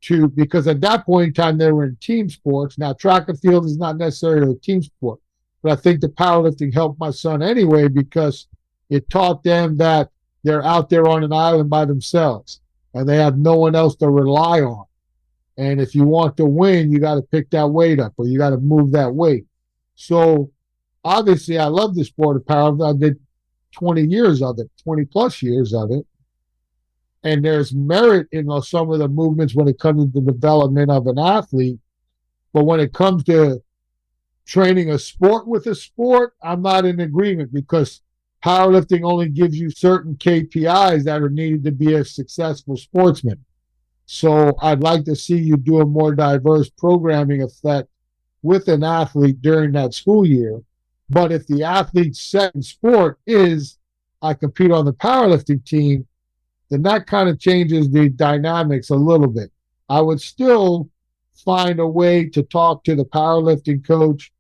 Speaker 3: to, because at that point in time, they were in team sports. Now, track and field is not necessarily a team sport, but I think the powerlifting helped my son anyway because it taught them that they're out there on an island by themselves and they have no one else to rely on. And if you want to win, you got to pick that weight up or you got to move that weight. So obviously, I love the sport of powerlifting. I did 20 years of it, 20 plus years of it. And there's merit in some of the movements when it comes to the development of an athlete. But when it comes to training a sport with a sport, I'm not in agreement because powerlifting only gives you certain KPIs that are needed to be a successful sportsman. So I'd like to see you do a more diverse programming effect with an athlete during that school year. But if the athlete's second sport is I compete on the powerlifting team, then that kind of changes the dynamics a little bit. I would still find a way to talk to the powerlifting coach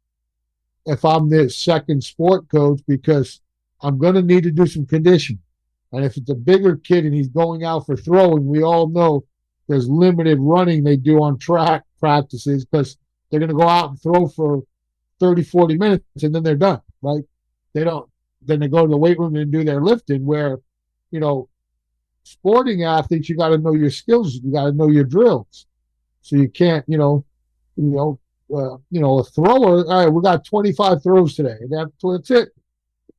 Speaker 3: if I'm the second sport coach, because I'm going to need to do some conditioning. And if it's a bigger kid and he's going out for throwing, we all know there's limited running they do on track practices, because they're going to go out and throw for 30, 40 minutes and then they're done, right? Then they go to the weight room and do their lifting, where, sporting athletes, you got to know your skills. You got to know your drills. So you can't, a thrower, all right, we got 25 throws today. That's it.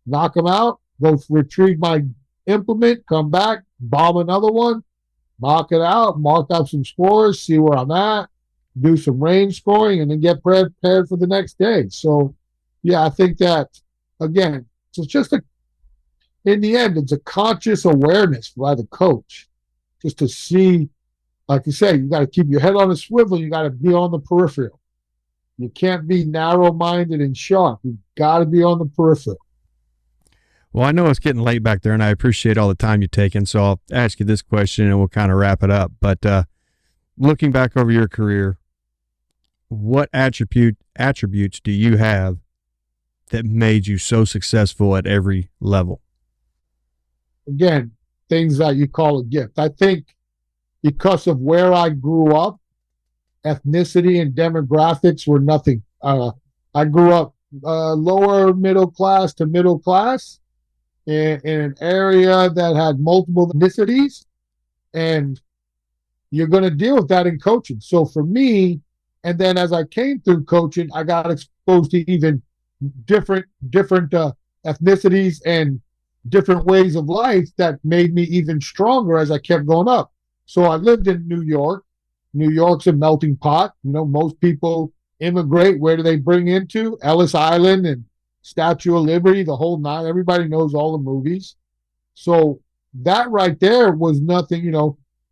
Speaker 3: Knock them out, go retrieve my implement, come back, bomb another one, knock it out, mark up some scores, see where I'm at, do some range scoring, and then get prepared for the next day. So, yeah, I think that, again, it's just in the end, it's a conscious awareness by the coach, just to see, like you say, you got to keep your head on a swivel. You got to be on the peripheral. You can't be narrow-minded and sharp. You got to be on the peripheral.
Speaker 2: Well, I know it's getting late back there, and I appreciate all the time you've taken, so I'll ask you this question, and we'll kind of wrap it up. But looking back over your career, what attributes do you have that made you so successful at every level?
Speaker 3: Again, things that you call a gift. I think because of where I grew up, ethnicity and demographics were nothing. I grew up lower middle class to middle class in an area that had multiple ethnicities, and you're going to deal with that in coaching. So for me, and then as I came through coaching, I got exposed to even different ethnicities and different ways of life that made me even stronger as I kept going up. So I lived in New York. New York's a melting pot. Most people immigrate. Where do they bring into? Ellis Island and Statue of Liberty, the whole nine. Everybody knows all the movies. So that right there was nothing,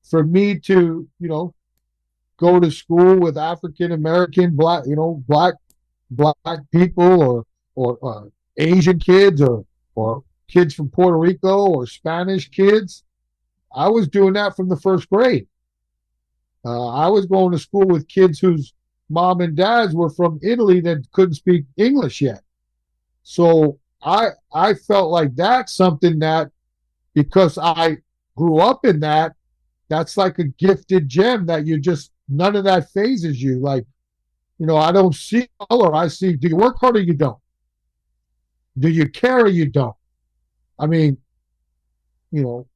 Speaker 3: for me to, go to school with African American, black people, or Asian kids, or kids from Puerto Rico, or Spanish kids. I was doing that from the first grade. I was going to school with kids whose mom and dads were from Italy that couldn't speak English yet. So I felt like that's something that, because I grew up in that, that's like a gifted gem that none of that phases you. Like, I don't see color. I see, do you work hard or you don't? Do you care or you don't? I mean,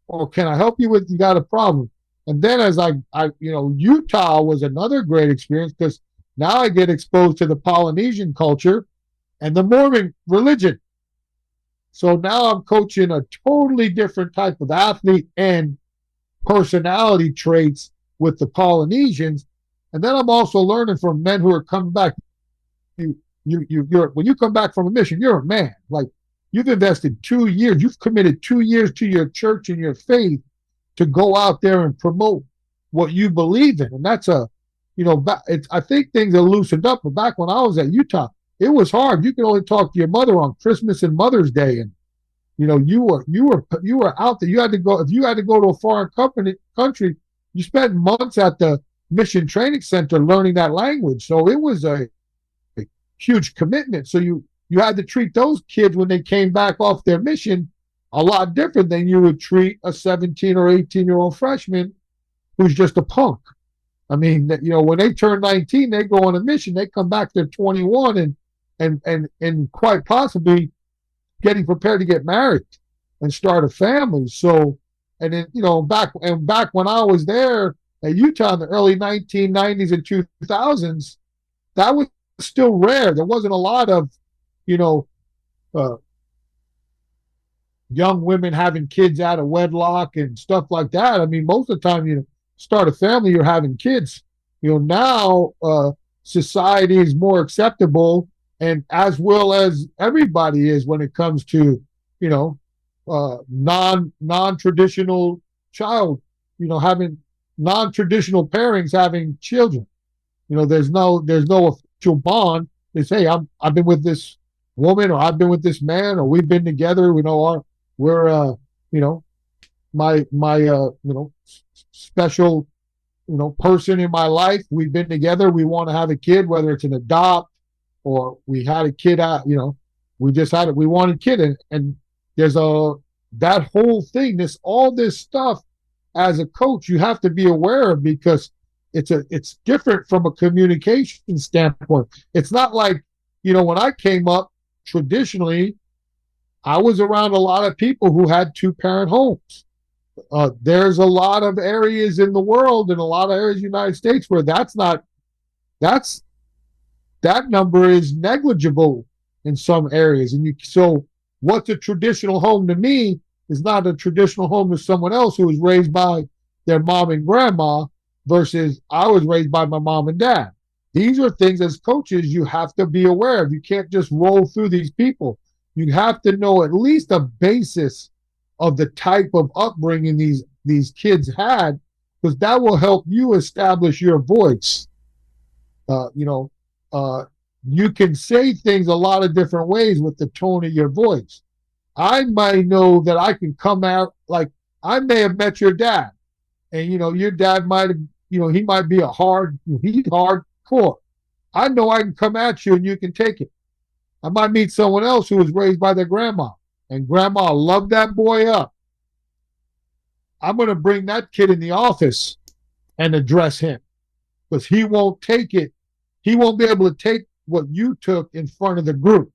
Speaker 3: or can I help you with, you got a problem? And then as I Utah was another great experience, because now I get exposed to the Polynesian culture and the Mormon religion. So now I'm coaching a totally different type of athlete and personality traits with the Polynesians. And then I'm also learning from men who are coming back. You're when you come back from a mission, you're a man. Like, you've invested 2 years, you've committed 2 years to your church and your faith to go out there and promote what you believe in. And that's I think things are loosened up. But back when I was at Utah, it was hard. You could only talk to your mother on Christmas and Mother's Day, and you were out there. You had to go. If you had to go to a foreign country, you spent months at the mission training center learning that language. So it was a huge commitment. So you had to treat those kids when they came back off their mission a lot different than you would treat a 17 or 18-year-old freshman who's just a punk. I mean, when they turn 19, they go on a mission. They come back, they're 21 and quite possibly getting prepared to get married and start a family. So, and then, back when I was there at Utah in the early 1990s and 2000s, that was still rare. There wasn't a lot of, young women having kids out of wedlock and stuff like that. I mean, most of the time you start a family, you're having kids. Now society is more acceptable, and as well as everybody is when it comes to, non-traditional child, having non-traditional pairings having children. There's no official bond. They say, I've been with this woman, or I've been with this man, or we've been together. My special person in my life. We've been together. We want to have a kid, whether it's an adopt or we had a kid out, we just had it. We wanted a kid. And there's that whole thing, all this stuff as a coach, you have to be aware of, because it's different from a communication standpoint. It's not like, when I came up traditionally, I was around a lot of people who had 2-parent homes. There's a lot of areas in the world and a lot of areas in the United States where that number is negligible in some areas. And so what's a traditional home to me is not a traditional home to someone else who was raised by their mom and grandma versus I was raised by my mom and dad. These are things as coaches you have to be aware of. You can't just roll through these people. You have to know at least a basis of the type of upbringing these kids had, because that will help you establish your voice. You can say things a lot of different ways with the tone of your voice. I might know that I can come out like I may have met your dad, and your dad might have, he might be he's hardcore. I know I can come at you and you can take it. I might meet someone else who was raised by their grandma, and grandma loved that boy up. I'm going to bring that kid in the office and address him, because he won't take it. He won't be able to take what you took in front of the group.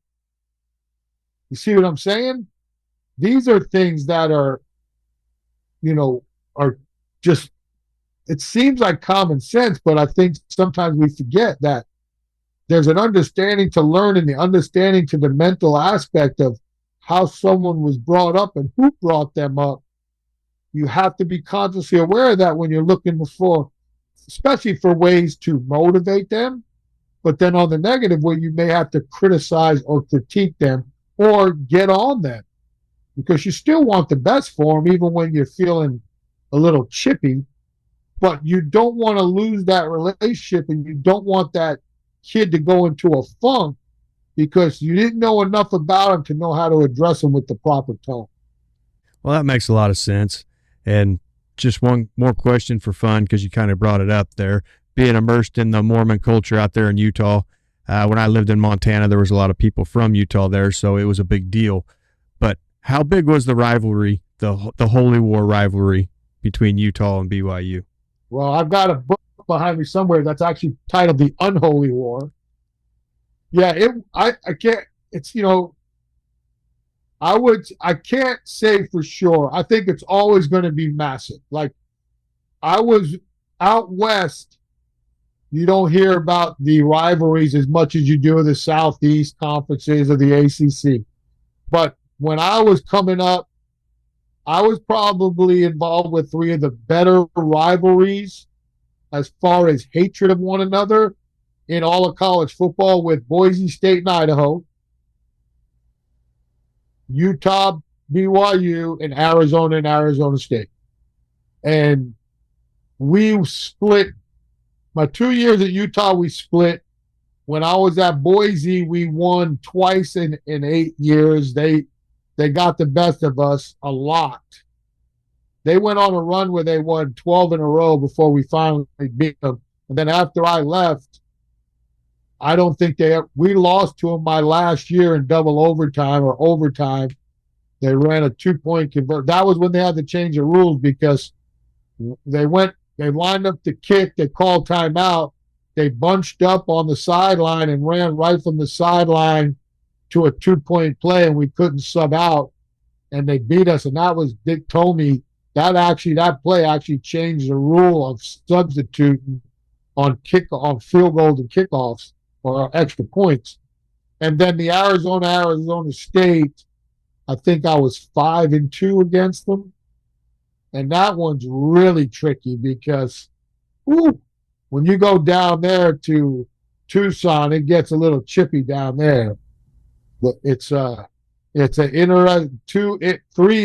Speaker 3: You see what I'm saying? These are things that are just, it seems like common sense, but I think sometimes we forget that there's an understanding to learn and the understanding to the mental aspect of how someone was brought up and who brought them up. You have to be consciously aware of that when you're looking for, especially for ways to motivate them, but then on the negative where you may have to criticize or critique them or get on them, because you still want the best for them even when you're feeling a little chippy, but you don't want to lose that relationship, and you don't want that kid to go into a funk because you didn't know enough about him to know how to address him with the proper tone.
Speaker 2: Well, that makes a lot of sense. And just one more question for fun, because you kind of brought it up there, being immersed in the Mormon culture out there in Utah. When I lived in Montana, there was a lot of people from Utah there, so it was a big deal. But how big was the rivalry, the Holy War rivalry between Utah and BYU?
Speaker 3: Well, I've got a book behind me somewhere that's actually titled The Unholy War. Yeah, I can't, it's, I can't say for sure. I think it's always going to be massive. Like, I was out west, you don't hear about the rivalries as much as you do in the Southeast conferences or the ACC. But when I was coming up, I was probably involved with 3 of the better rivalries as far as hatred of one another in all of college football, with Boise State and Idaho, Utah, BYU, and Arizona State. And we split. My 2 years at Utah, we split. When I was at Boise, we won twice in 8 years. They got the best of us a lot. They went on a run where they won 12 in a row before we finally beat them. And then after I left, I don't think we lost to them my last year in double overtime or overtime. They ran a 2-point convert. That was when they had to change the rules, because they lined up the kick, they called timeout, they bunched up on the sideline and ran right from the sideline to a 2-point play, and we couldn't sub out, and they beat us. And that was, Dick told me that play actually changed the rule of substituting on field goals and kickoffs or extra points. And then the Arizona State, I think I was 5-2 against them. And that one's really tricky because when you go down there to Tucson, it gets a little chippy down there. But it's 3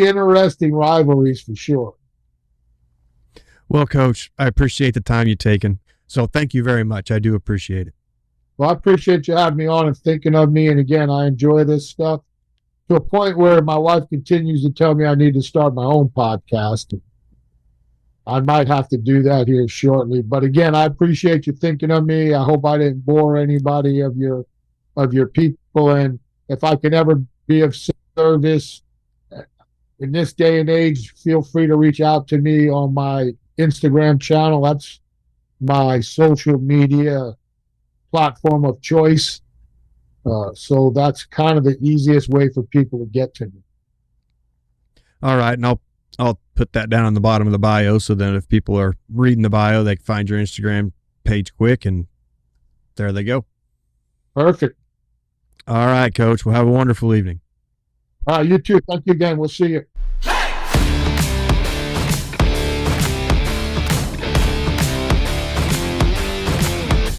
Speaker 3: interesting rivalries for sure.
Speaker 2: Well, Coach, I appreciate the time you've taken. So thank you very much. I do appreciate it.
Speaker 3: Well, I appreciate you having me on and thinking of me. And again, I enjoy this stuff to a point where my wife continues to tell me I need to start my own podcast. I might have to do that here shortly. But again, I appreciate you thinking of me. I hope I didn't bore anybody of your people. And if I can ever be of service in this day and age, feel free to reach out to me on my Instagram channel. That's my social media platform of choice. So that's kind of the easiest way for people to get to me.
Speaker 2: All right, and I'll put that down on the bottom of the bio so that if people are reading the bio, they can find your Instagram page quick, and there they go.
Speaker 3: Perfect.
Speaker 2: All right, Coach. Well, have a wonderful evening.
Speaker 3: All right, you too. Thank you again. We'll see you.